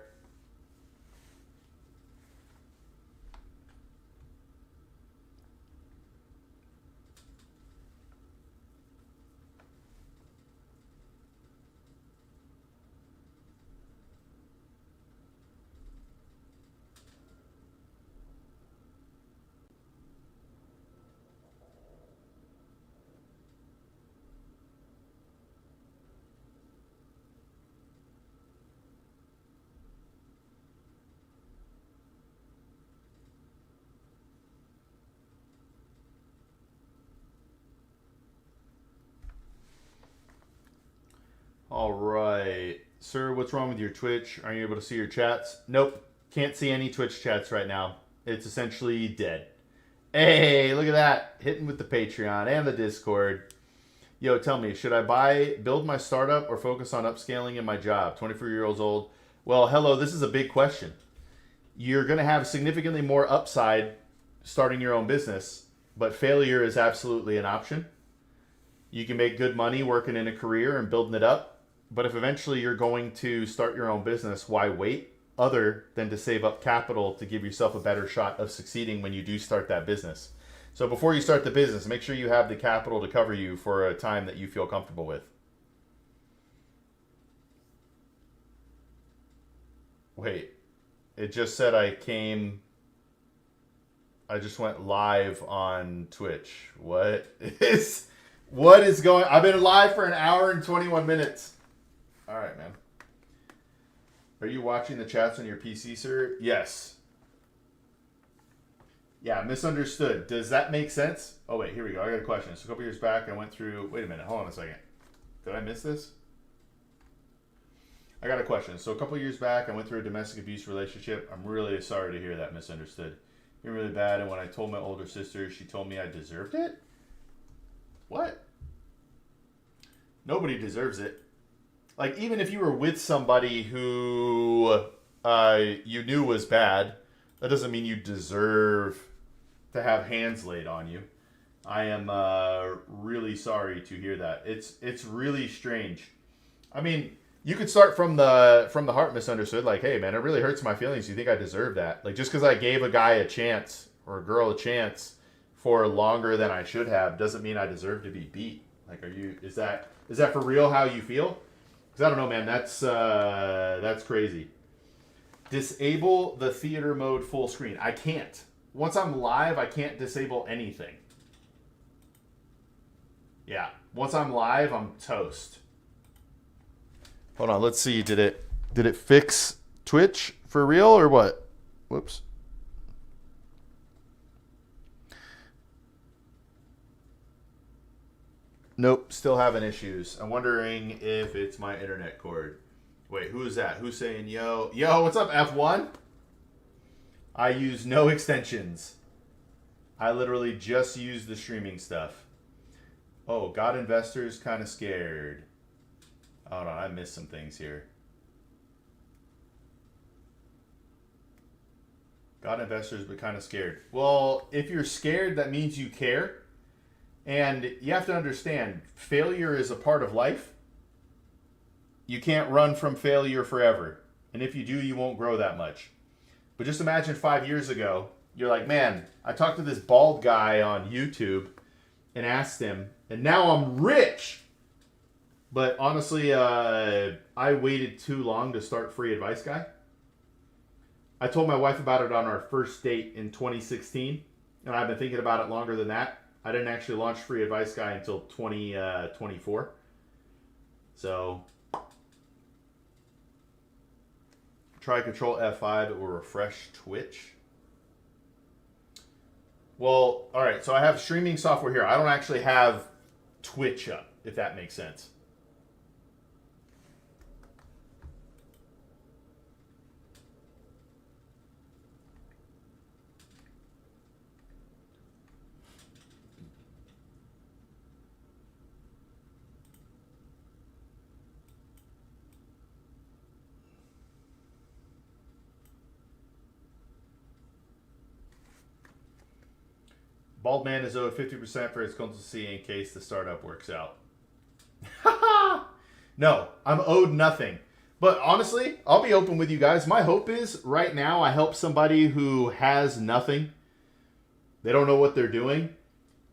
All right. Sir, what's wrong with your Twitch? Are you able to see your chats? Nope. Can't see any Twitch chats right now. It's essentially dead. Hey, look at that. Hitting with the Patreon and the Discord. Yo, tell me, should I build my startup or focus on upscaling in my job? 24 years old. Well, hello, this is a big question. You're going to have significantly more upside starting your own business, but failure is absolutely an option. You can make good money working in a career and building it up, but if eventually you're going to start your own business, why wait? Other than to save up capital to give yourself a better shot of succeeding when you do start that business. So before you start the business, make sure you have the capital to cover you for a time that you feel comfortable with. Wait, it just said I just went live on Twitch. What is going? I've been live for an hour and 21 minutes. All right, man. Are you watching the chats on your PC, sir? Yes. Yeah, misunderstood. Does that make sense? Oh, wait, here we go. I got a question. So a couple years back, I went through... Wait a minute. Hold on a second. Did I miss this? I got a question. So a couple years back, I went through a domestic abuse relationship. I'm really sorry to hear that misunderstood. You're really bad, and when I told my older sister, she told me I deserved it? What? Nobody deserves it. Like, even if you were with somebody who you knew was bad, that doesn't mean you deserve to have hands laid on you. I am really sorry to hear that. It's really strange. I mean, you could start from the heart misunderstood, like, hey, man, it really hurts my feelings. You think I deserve that? Like, just because I gave a guy a chance or a girl a chance for longer than I should have doesn't mean I deserve to be beat. Like, is that for real how you feel? Because I don't know, man. That's crazy. Disable the theater mode full screen. I can't. Once I'm live, I can't disable anything. Yeah. Once I'm live, I'm toast. Hold on. Let's see. Did it fix Twitch for real or what? Whoops. Nope, still having issues. I'm wondering if it's my internet cord. Wait, who is that? Who's saying yo? Yo, what's up, F1? I use no extensions. I literally just use the streaming stuff. Oh, got investors kind of scared. Hold on, I missed some things here. Got investors but kind of scared. Well, if you're scared, that means you care. And you have to understand, failure is a part of life. You can't run from failure forever. And if you do, you won't grow that much. But just imagine 5 years ago, you're like, man, I talked to this bald guy on YouTube and asked him, and now I'm rich. But honestly, I waited too long to start Free Advice Guy. I told my wife about it on our first date in 2016, and I've been thinking about it longer than that. I didn't actually launch Free Advice Guy until 2024. So, try Control F5. It will refresh Twitch. Well, all right. So I have streaming software here. I don't actually have Twitch up, if that makes sense. Bald man is owed 50% for his consultancy in case the startup works out. No, I'm owed nothing. But honestly, I'll be open with you guys. My hope is right now I help somebody who has nothing. They don't know what they're doing.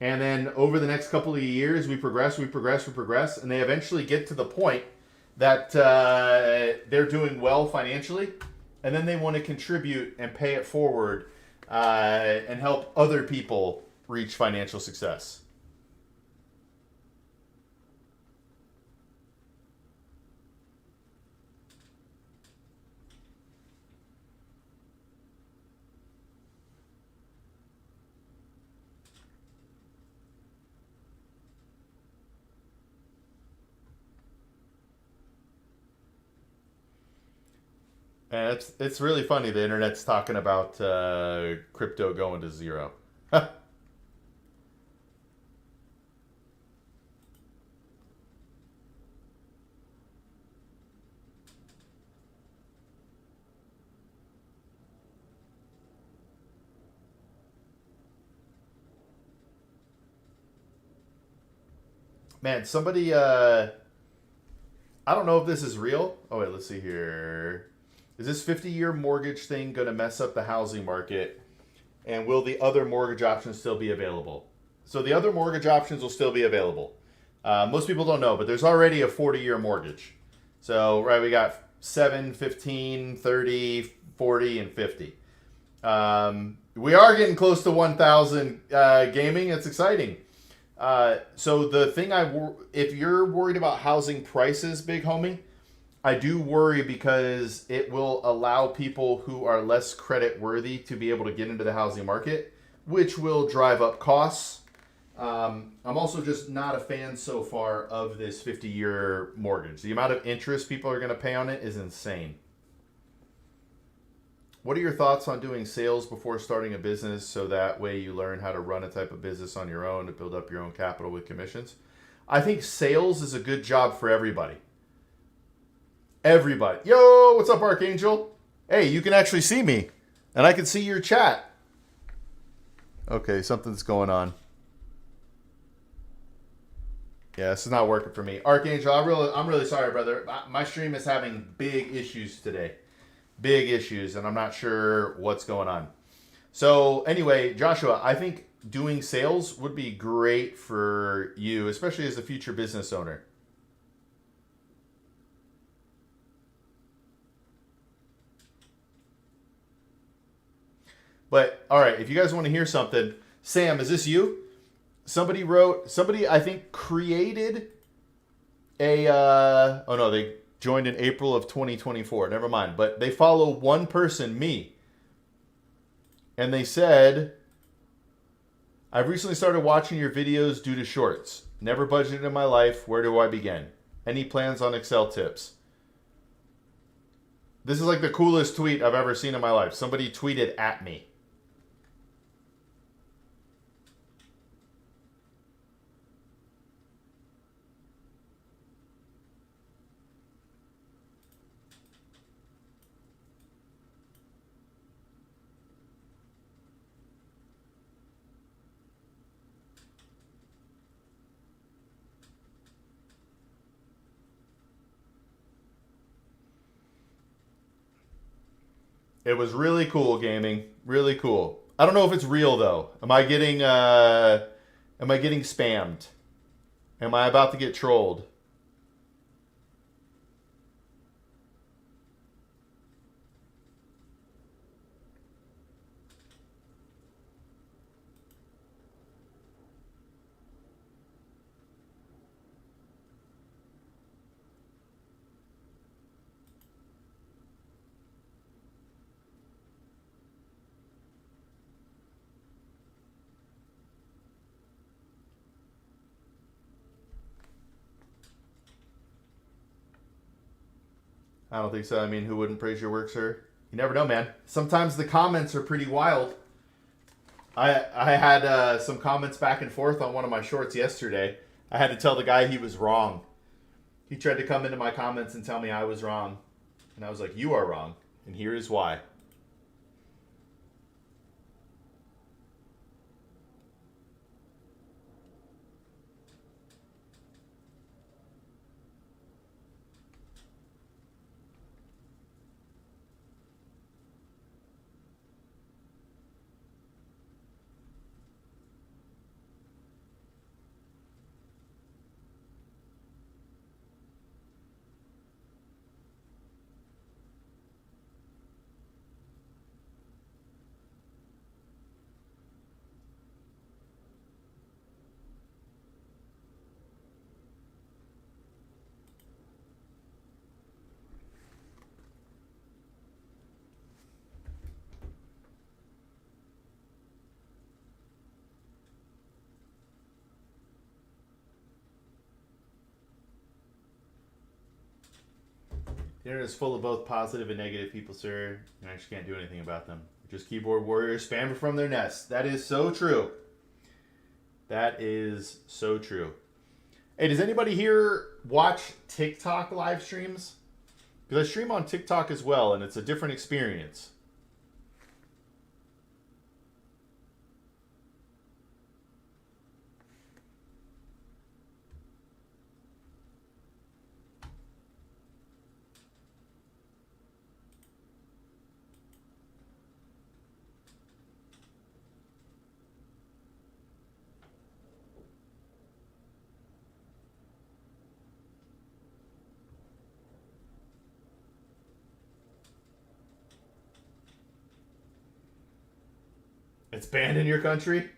And then over the next couple of years, we progress. And they eventually get to the point that they're doing well financially. And then they want to contribute and pay it forward and help other people reach financial success. And it's really funny. The internet's talking about crypto going to zero. Man, somebody I don't know if this is real. Oh wait, let's see here. Is this 50-year mortgage thing going to mess up the housing market? And will the other mortgage options still be available? So the other mortgage options will still be available. Most people don't know, but there's already a 40-year mortgage. So, right, we got 7, 15, 30, 40, and 50. We are getting close to 1,000 gaming. It's exciting. So the thing if you're worried about housing prices, big homie, I do worry because it will allow people who are less credit worthy to be able to get into the housing market, which will drive up costs. I'm also just not a fan so far of this 50-year mortgage. The amount of interest people are going to pay on it is insane. What are your thoughts on doing sales before starting a business so that way you learn how to run a type of business on your own to build up your own capital with commissions? I think sales is a good job for everybody. Everybody. Yo, what's up, Archangel? Hey, you can actually see me, and I can see your chat. Okay, something's going on. Yeah, this is not working for me. Archangel, I'm really sorry, brother. My stream is having big issues today. Big issues, and I'm not sure what's going on. So anyway, Joshua, I think doing sales would be great for you, especially as a future business owner. But all right, if you guys want to hear something, Sam, is this you? Somebody I think created a oh no, they joined in April of 2024. Never mind. But they follow one person, me. And they said, I've recently started watching your videos due to shorts. Never budgeted in my life. Where do I begin? Any plans on Excel tips? This is like the coolest tweet I've ever seen in my life. Somebody tweeted at me. It was really cool, gaming. Really cool. I don't know if it's real though. Am I getting spammed? Am I about to get trolled? I don't think so. I mean, who wouldn't praise your work, sir? You never know, man. Sometimes the comments are pretty wild. I had some comments back and forth on one of my shorts yesterday. I had to tell the guy he was wrong. He tried to come into my comments and tell me I was wrong. And I was like, you are wrong. And here is why. The internet is full of both positive and negative people, sir. You actually can't do anything about them. Just keyboard warriors spam from their nests. That is so true. That is so true. Hey, does anybody here watch TikTok live streams? Because I stream on TikTok as well, and it's a different experience. It's banned in your country?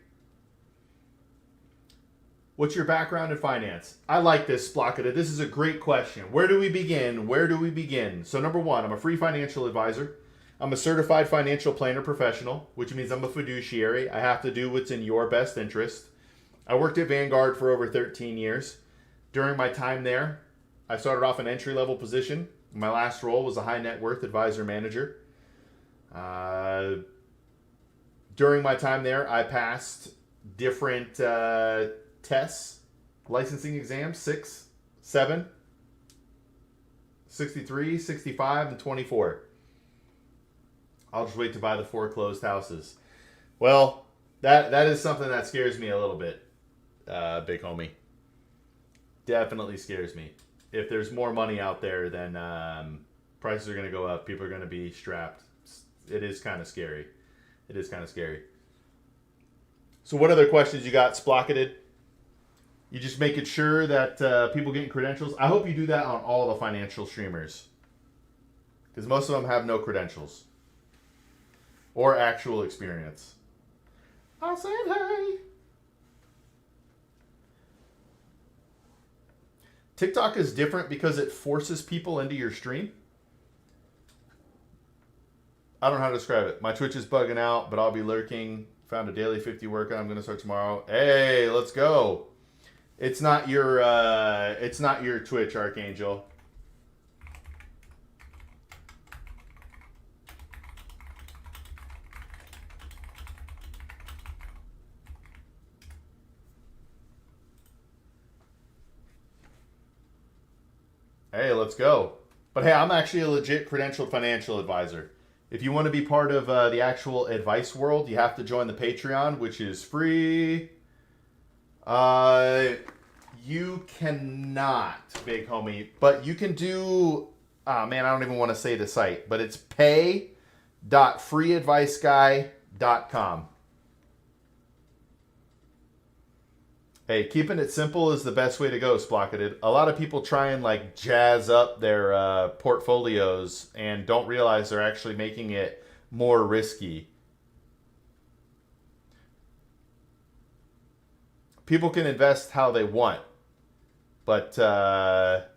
What's your background in finance? I like this, Splocketed. This is a great question. Where do we begin? Where do we begin? So number one, I'm a free financial advisor. I'm a certified financial planner professional, which means I'm a fiduciary. I have to do what's in your best interest. I worked at Vanguard for over 13 years. During my time there, I started off an entry-level position. My last role was a high net worth advisor manager. During my time there, I passed different tests, licensing exams, 6, 7, 63, 65, and 24. I'll just wait to buy the foreclosed houses. Well, that is something that scares me a little bit, big homie. Definitely scares me. If there's more money out there, then prices are going to go up. People are going to be strapped. It is kind of scary. It is kind of scary. So what other questions you got, Splocketed? You just making sure that people getting credentials? I hope you do that on all the financial streamers. Because most of them have no credentials. Or actual experience. I said hey. TikTok is different because it forces people into your stream. I don't know how to describe it. My Twitch is bugging out, but I'll be lurking. Found a daily 50 workout. I'm gonna start tomorrow. Hey, let's go. It's not your Twitch, Archangel. Hey, let's go. But hey, I'm actually a legit credentialed financial advisor. If you want to be part of the actual advice world, you have to join the Patreon, which is free. You cannot, big homie, but you can do, oh man, I don't even want to say the site, but it's pay.freeadviceguy.com. Hey, keeping it simple is the best way to go, Splocketed. A lot of people try and like jazz up their portfolios and don't realize they're actually making it more risky. People can invest how they want, but a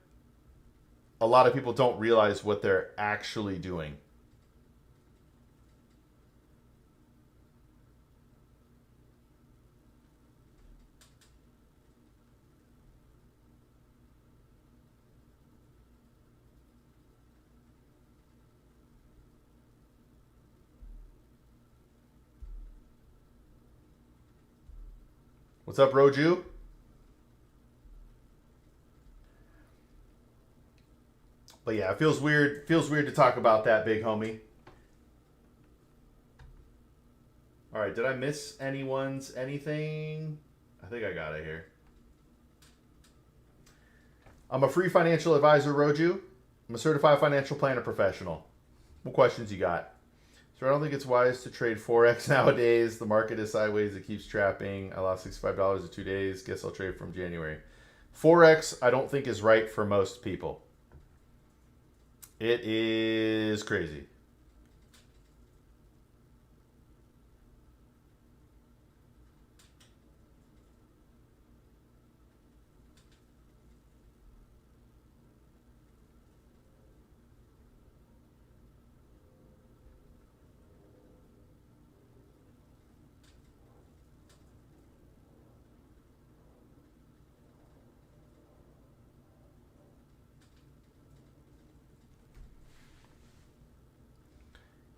lot of people don't realize what they're actually doing. What's up, Roju? But yeah, it feels weird. Feels weird to talk about that, big homie. All right, did I miss anyone's anything? I think I got it here. I'm a free financial advisor, Roju. I'm a certified financial planner professional. What questions you got? So I don't think it's wise to trade Forex nowadays. The market is sideways. It keeps trapping. I lost $65 in 2 days. Guess I'll trade from January. Forex, I don't think is right for most people. It is crazy.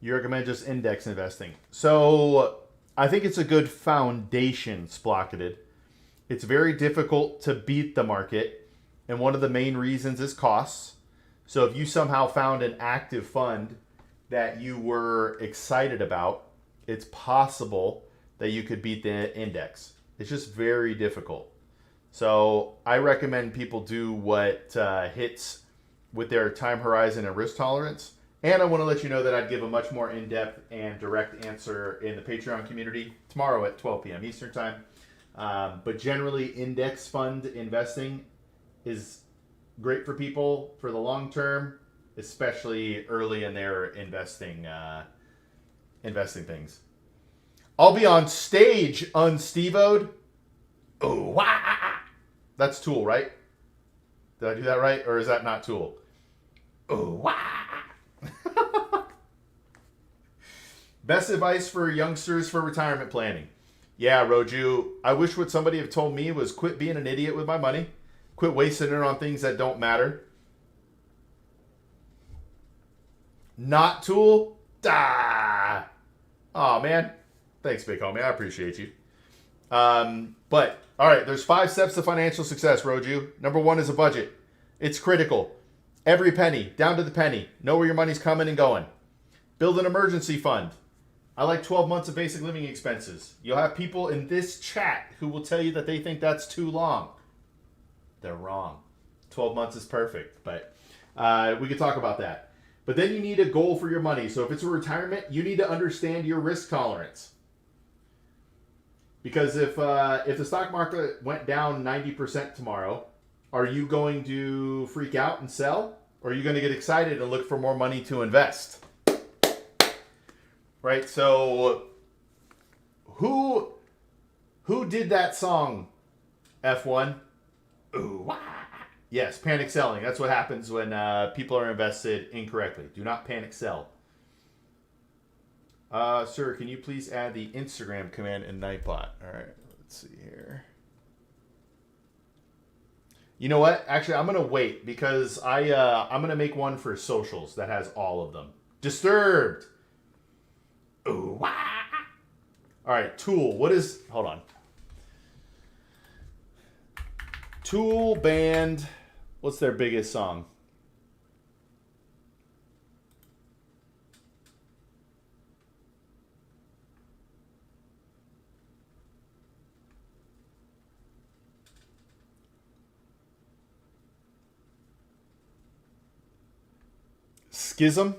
You recommend just index investing. So I think it's a good foundation, Splocketed. It's very difficult to beat the market, and one of the main reasons is costs. So if you somehow found an active fund that you were excited about, it's possible that you could beat the index. It's just very difficult. So I recommend people do what hits with their time horizon and risk tolerance. And I want to let you know that I'd give a much more in-depth and direct answer in the Patreon community tomorrow at 12 p.m. Eastern Time. But generally, index fund investing is great for people for the long term, especially early in their investing things. I'll be on stage unstevoed. Oh, wah! That's Tool, right? Did I do that right? Or is that not Tool? Oh, wah! Best advice for youngsters for retirement planning. Yeah, Roju, I wish what somebody had told me was quit being an idiot with my money. Quit wasting it on things that don't matter. Not Tool? Ah! Oh, man. Thanks, big homie. I appreciate you. But, all right, there's 5 steps to financial success, Roju. Number 1 is a budget. It's critical. Every penny, down to the penny. Know where your money's coming and going. Build an emergency fund. I like 12 months of basic living expenses. You'll have people in this chat who will tell you that they think that's too long. They're wrong. 12 months is perfect, but we could talk about that. But then you need a goal for your money. So if it's a retirement, you need to understand your risk tolerance. Because if the stock market went down 90% tomorrow, are you going to freak out and sell? Or are you going to get excited and look for more money to invest? Right? So who did that song, F1? Ooh, wah. Yes, panic selling. That's what happens when people are invested incorrectly. Do not panic sell. Sir, can you please add the Instagram command in Nightbot? All right, let's see here. You know what? Actually, I'm going to wait because I'm going to make one for socials that has all of them. Disturbed. Ooh, wah. All right, Tool. What is... Hold on. Tool band. What's their biggest song? Schism?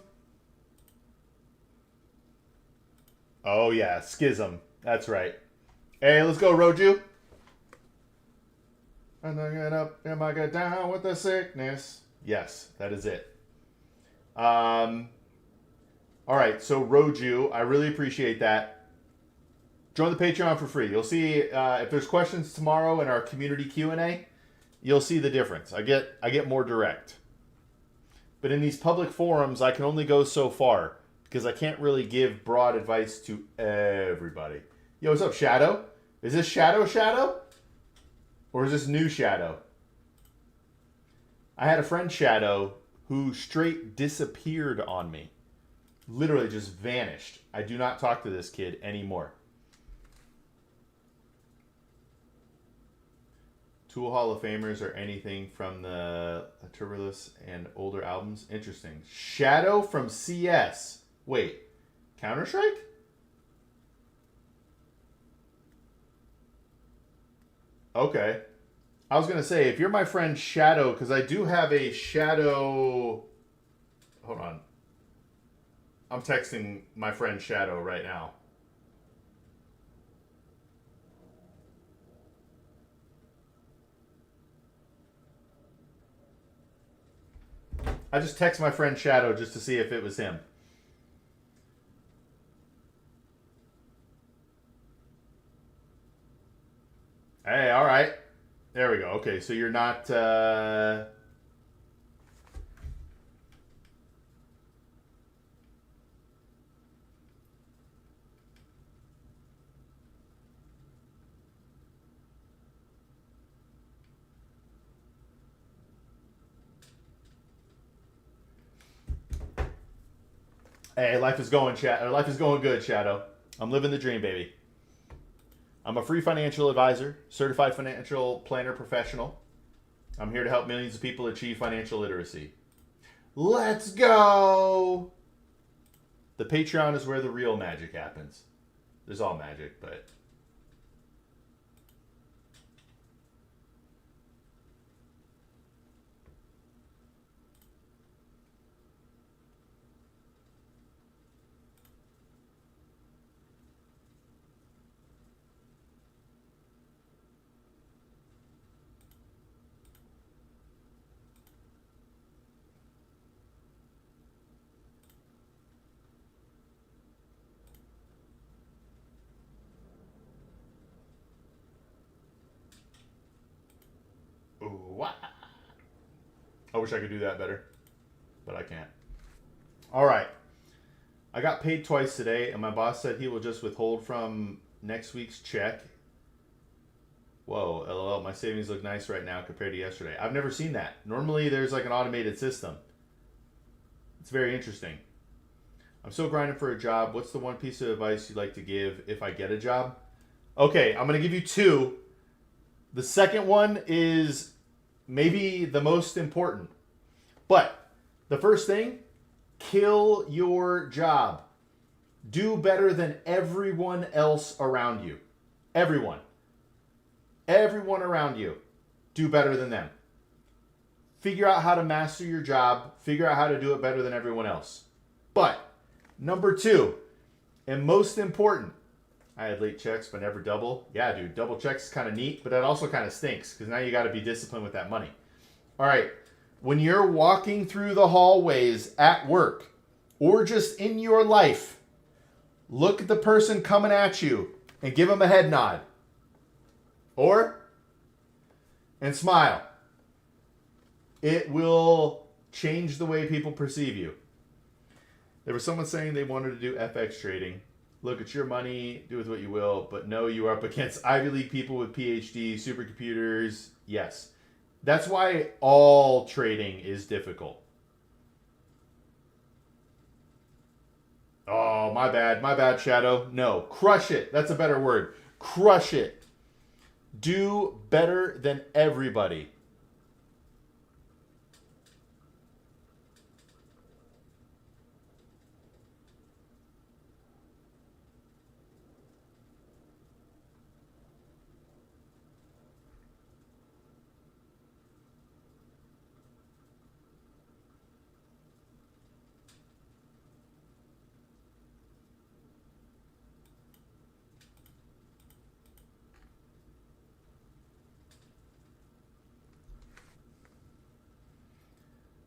Oh, yeah, Schism. That's right. Hey, let's go, Roju. And I get up and I get down with the sickness. Yes, that is it. All right, so Roju, I really appreciate that. Join the Patreon for free. You'll see if there's questions tomorrow in our community Q&A, you'll see the difference. I get more direct. But in these public forums, I can only go so far because I can't really give broad advice to everybody. Yo, what's up, Shadow? Is this Shadow? Or is this new Shadow? I had a friend, Shadow, who straight disappeared on me. Literally just vanished. I do not talk to this kid anymore. Tool Hall of Famers or anything from the Turbulus and older albums. Interesting. Shadow from CS. Wait, Counter-Strike? Okay. I was going to say, if you're my friend Shadow, because I do have a Shadow... Hold on. I'm texting my friend Shadow right now. I just text my friend Shadow just to see if it was him. Hey, all right. There we go. Okay, so you're not... Hey, life is going, life is going good, Shadow. I'm living the dream, baby. I'm a free financial advisor, certified financial planner professional. I'm here to help millions of people achieve financial literacy. Let's go! The Patreon is where the real magic happens. There's all magic, but... Ooh, I wish I could do that better, but I can't. All right. I got paid twice today, and my boss said he will just withhold from next week's check. Whoa, LOL, my savings look nice right now compared to yesterday. I've never seen that. Normally, there's like an automated system. It's very interesting. I'm still grinding for a job. What's the one piece of advice you'd like to give if I get a job? Okay, I'm going to give you two. The second one is maybe the most important. But the first thing, kill your job. Do better than everyone else around you. Everyone. Everyone around you. Do better than them. Figure out how to master your job. Figure out how to do it better than everyone else. But, number two, and most important, I had late checks but never double. Yeah, dude, double checks is kind of neat, but that also kind of stinks because now you got to be disciplined with that money. All right, when you're walking through the hallways at work or just in your life, look at the person coming at you and give them a head nod. And smile. It will change the way people perceive you. There was someone saying they wanted to do FX trading. Look, it's your money, do with what you will, but no, you are up against Ivy League people with PhDs, supercomputers. Yes. That's why all trading is difficult. Oh, my bad, Shadow. No, crush it. That's a better word. Crush it. Do better than everybody.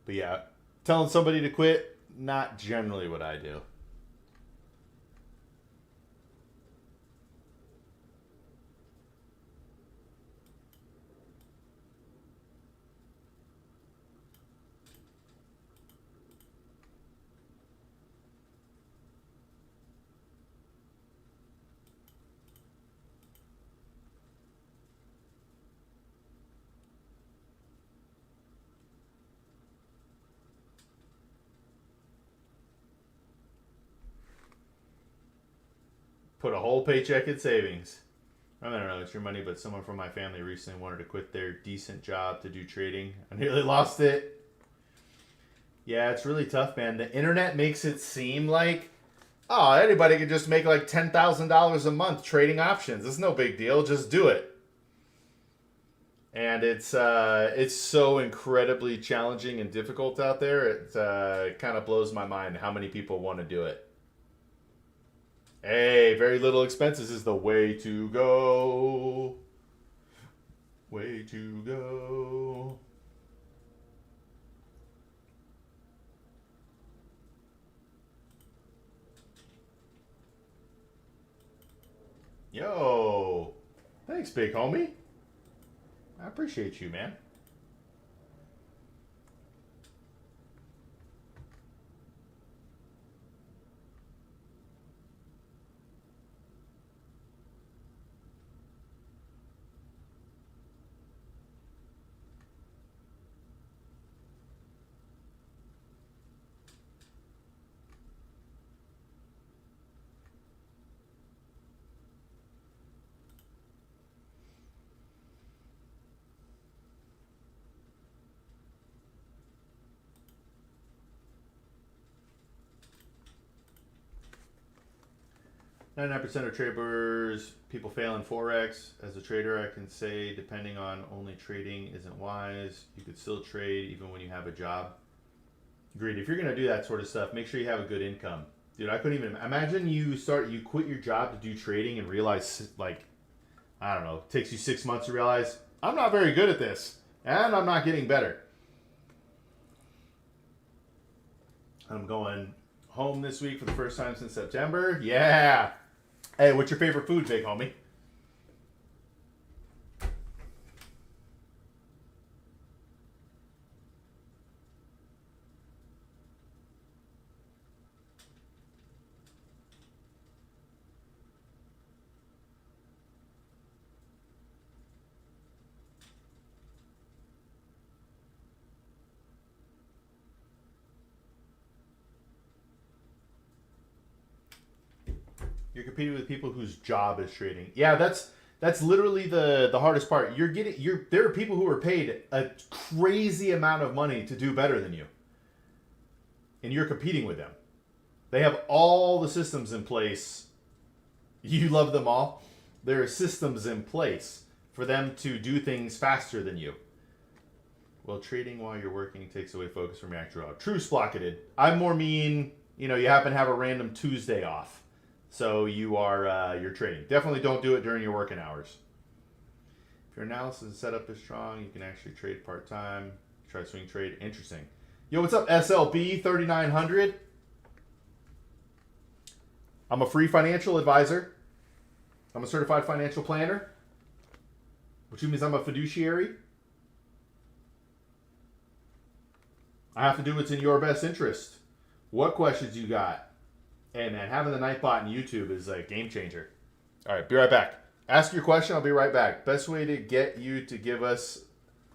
But yeah, telling somebody to quit, not generally what I do. Put a whole paycheck in savings. I don't know, it's your money, but someone from my family recently wanted to quit their decent job to do trading. I nearly lost it. Yeah, it's really tough, man. The internet makes it seem like, oh, anybody can just make like $10,000 a month trading options. It's no big deal. Just do it. And it's so incredibly challenging and difficult out there. It kind of blows my mind how many people want to do it. Hey, very little expenses is the way to go. Way to go. Yo. Thanks, big homie. I appreciate you, man. 99% of traders, people fail in Forex. As a trader, I can say, depending on only trading isn't wise. You could still trade even when you have a job. Agreed. If you're going to do that sort of stuff, make sure you have a good income. Dude, I couldn't even imagine you quit your job to do trading and realize, like, I don't know, it takes you 6 months to realize, I'm not very good at this, and I'm not getting better. I'm going home this week for the first time since September. Yeah. Hey, what's your favorite food, big homie? You're competing with people whose job is trading. Yeah, that's literally the hardest part. There are people who are paid a crazy amount of money to do better than you. And you're competing with them. They have all the systems in place. You love them all. There are systems in place for them to do things faster than you. Well, trading while you're working takes away focus from your actual job. True, Splocketed. I more mean, you happen to have a random Tuesday off. So you're trading. Definitely don't do it during your working hours. If your analysis and setup is strong, you can actually trade part-time. Try swing trade. Interesting. Yo, what's up, SLB 3900? I'm a free financial advisor. I'm a certified financial planner, which means I'm a fiduciary. I have to do what's in your best interest. What questions you got? Hey, man, having the Nightbot in YouTube is a game changer. All right, be right back. Ask your question. I'll be right back. Best way to get you to give us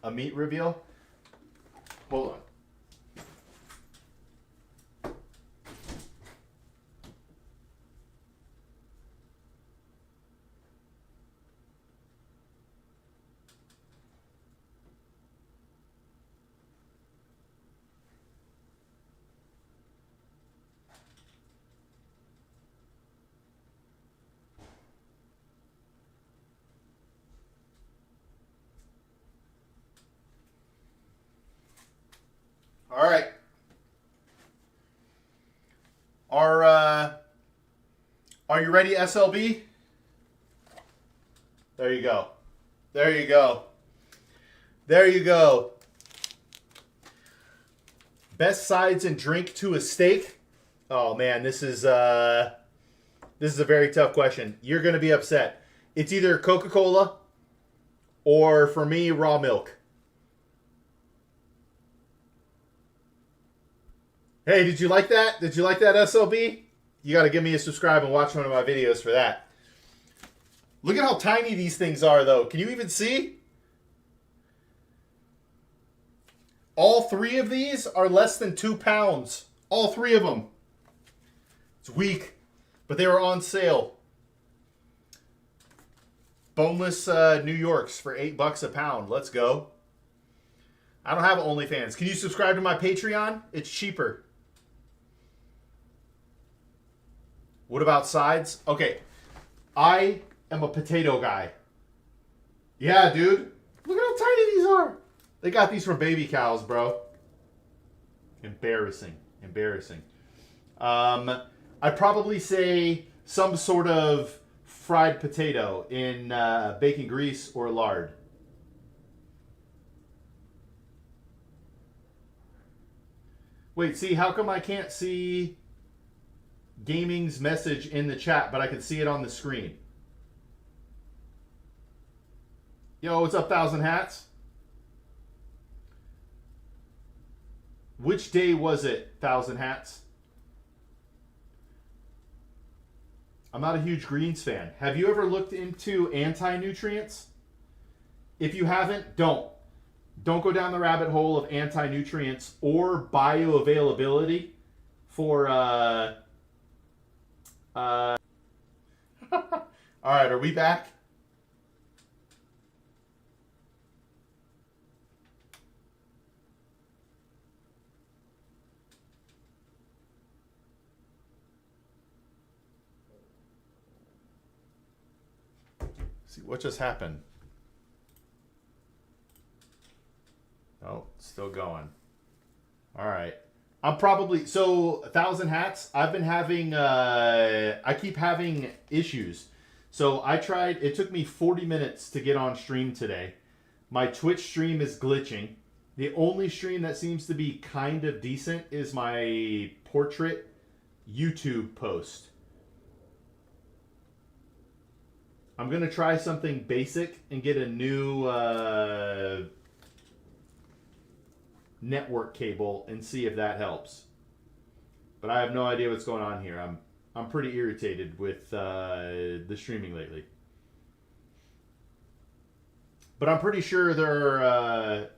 a meat reveal? Hold on. All right. Are you ready, SLB? There you go. There you go. There you go. Best sides and drink to a steak? Oh man, this is a very tough question. You're going to be upset. It's either Coca-Cola or, for me, raw milk. Hey, did you like that? Did you like that, SLB? You got to give me a subscribe and watch one of my videos for that. Look at how tiny these things are, though. Can you even see? All three of these are less than 2 pounds. All three of them. It's weak, but they were on sale. Boneless New Yorks for $8 a pound. Let's go. I don't have OnlyFans. Can you subscribe to my Patreon? It's cheaper. What about sides? Okay, I am a potato guy. Yeah, dude. Look at how tiny these are. They got these from baby cows, bro. Embarrassing. Embarrassing. I'd probably say some sort of fried potato in bacon grease or lard. Wait, see, how come I can't see gaming's message in the chat, but I can see it on the screen? Yo, what's up, Thousand Hats? Which day was it, Thousand Hats? I'm not a huge greens fan. Have you ever looked into anti-nutrients? If you haven't, don't. Don't go down the rabbit hole of anti-nutrients or bioavailability for all right, are we back? see what just happened. Oh, still going. All right. I'm probably, so 1,000 hats, I've been having, I keep having issues. So I tried, it took me 40 minutes to get on stream today. My Twitch stream is glitching. The only stream that seems to be kind of decent is my portrait YouTube post. I'm going to try something basic and get a new network cable and see if that helps. But I have no idea what's going on here. I'm pretty irritated with the streaming lately. But I'm pretty sure they're...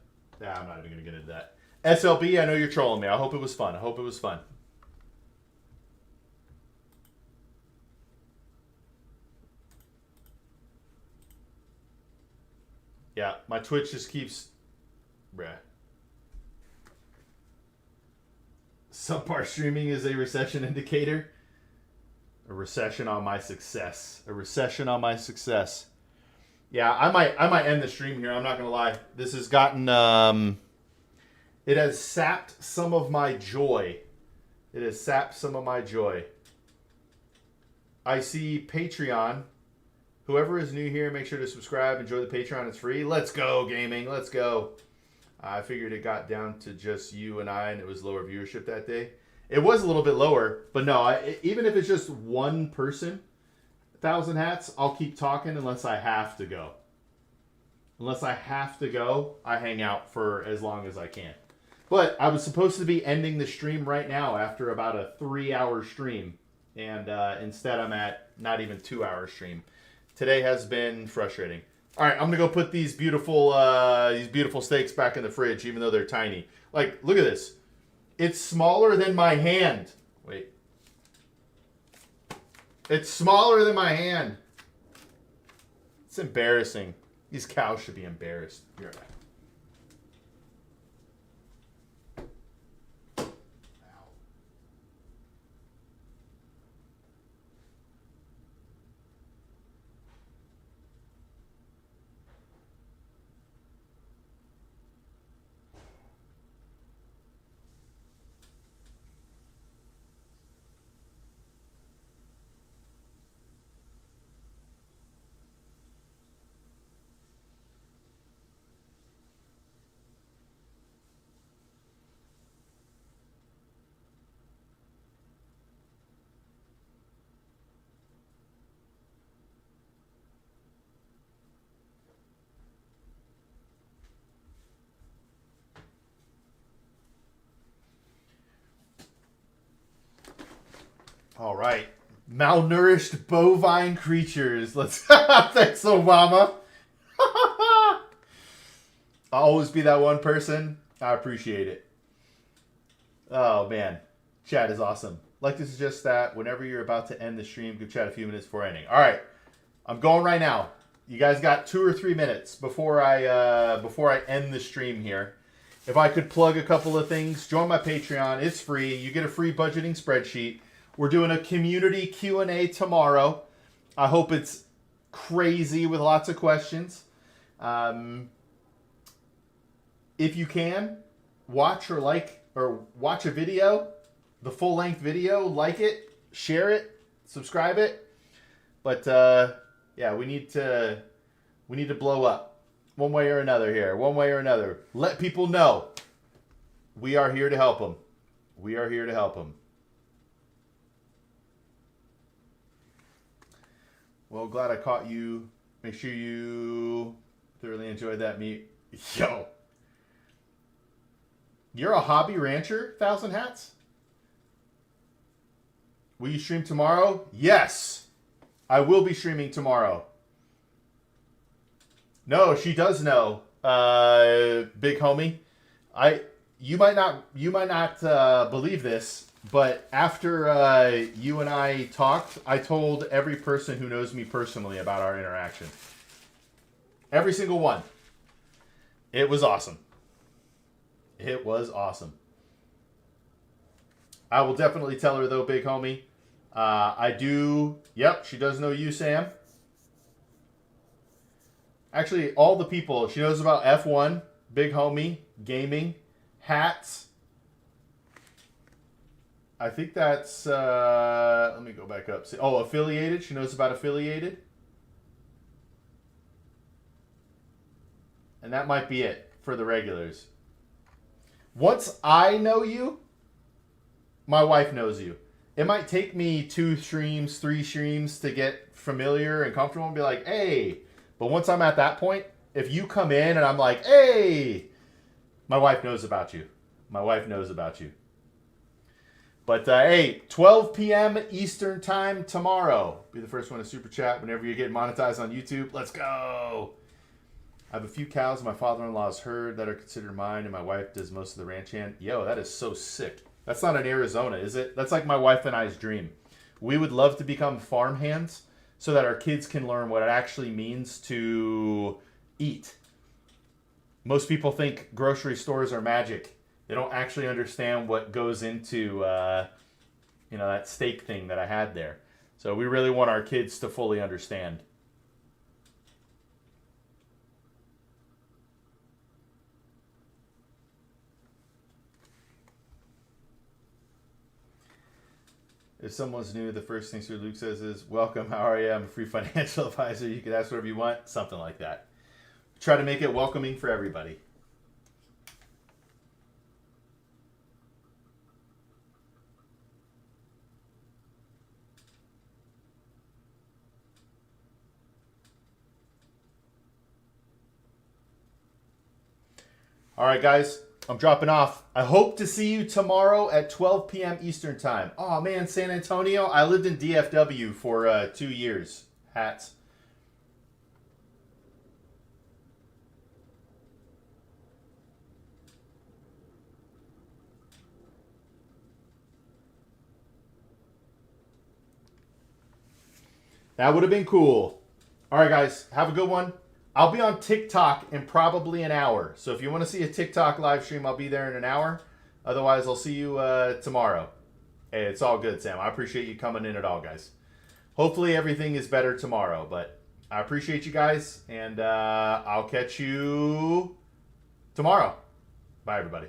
I'm not even going to get into that. SLB, I know you're trolling me. I hope it was fun. I hope it was fun. Yeah, my Twitch just keeps... Bruh. Subpar streaming is a recession indicator. A recession on my success. A recession on my success. Yeah, I might end the stream here. I'm not gonna lie. This has gotten it has sapped some of my joy. It has sapped some of my joy. I see Patreon. Whoever is new here, make sure to subscribe. Enjoy the Patreon. It's free. Let's go, gaming. Let's go. I figured it got down to just you and I, and it was lower viewership that day. It was a little bit lower, but no, even if it's just one person, 1,000 hats, I'll keep talking unless I have to go. Unless I have to go, I hang out for as long as I can. But I was supposed to be ending the stream right now after about a 3-hour stream. And instead I'm at not even 2-hour stream. Today has been frustrating. All right, I'm going to go put these beautiful steaks back in the fridge, even though they're tiny. Like, look at this. It's smaller than my hand. Wait. It's smaller than my hand. It's embarrassing. These cows should be embarrassed. Be right back. All right. Malnourished bovine creatures. Let's... Thanks, Obama. I'll always be that one person. I appreciate it. Oh, man. Chat is awesome. Like to suggest that whenever you're about to end the stream, give chat a few minutes before ending. All right. I'm going right now. You guys got 2 or 3 minutes before I end the stream here. If I could plug a couple of things, join my Patreon. It's free. You get a free budgeting spreadsheet. We're doing a community Q&A tomorrow. I hope it's crazy with lots of questions. If you can, watch a video, the full-length video, like it, share it, subscribe it. But yeah, we need to blow up one way or another here. One way or another. Let people know we are here to help them. We are here to help them. Well, glad I caught you. Make sure you thoroughly enjoyed that meat. Yo. You're a hobby rancher, 1,000 hats? Will you stream tomorrow? Yes. I will be streaming tomorrow. No, she does know, big homie. You might not believe this, but after you and I talked, I told every person who knows me personally about our interaction. Every single one. It was awesome. It was awesome. I will definitely tell her, though, big homie. I do... Yep, she does know you, Sam. Actually, all the people. She knows about F1, Big Homie, gaming, hats. I think that's, let me go back up. Oh, affiliated. She knows about affiliated. And that might be it for the regulars. Once I know you, my wife knows you. It might take me 2 streams, 3 streams to get familiar and comfortable and be like, hey. But once I'm at that point, if you come in and I'm like, hey, my wife knows about you. My wife knows about you. But hey, 12 p.m. Eastern time tomorrow. Be the first one to super chat whenever you get monetized on YouTube. Let's go. I have a few cows my father-in-law's herd that are considered mine, and my wife does most of the ranch hand. Yo, that is so sick. That's not in Arizona, is it? That's like my wife and I's dream. We would love to become farm hands so that our kids can learn what it actually means to eat. Most people think grocery stores are magic. They don't actually understand what goes into, that steak thing that I had there. So we really want our kids to fully understand. If someone's new, the first thing Sir Luke says is, welcome, how are you? I'm a free financial advisor. You can ask whatever you want. Something like that. Try to make it welcoming for everybody. All right, guys. I'm dropping off. I hope to see you tomorrow at 12 p.m. Eastern time. Oh, man, San Antonio. I lived in DFW for 2 years. Hats. That would have been cool. All right, guys. Have a good one. I'll be on TikTok in probably an hour. So if you want to see a TikTok live stream, I'll be there in an hour. Otherwise, I'll see you tomorrow. Hey, it's all good, Sam. I appreciate you coming in at all, guys. Hopefully everything is better tomorrow. But I appreciate you guys. And I'll catch you tomorrow. Bye, everybody.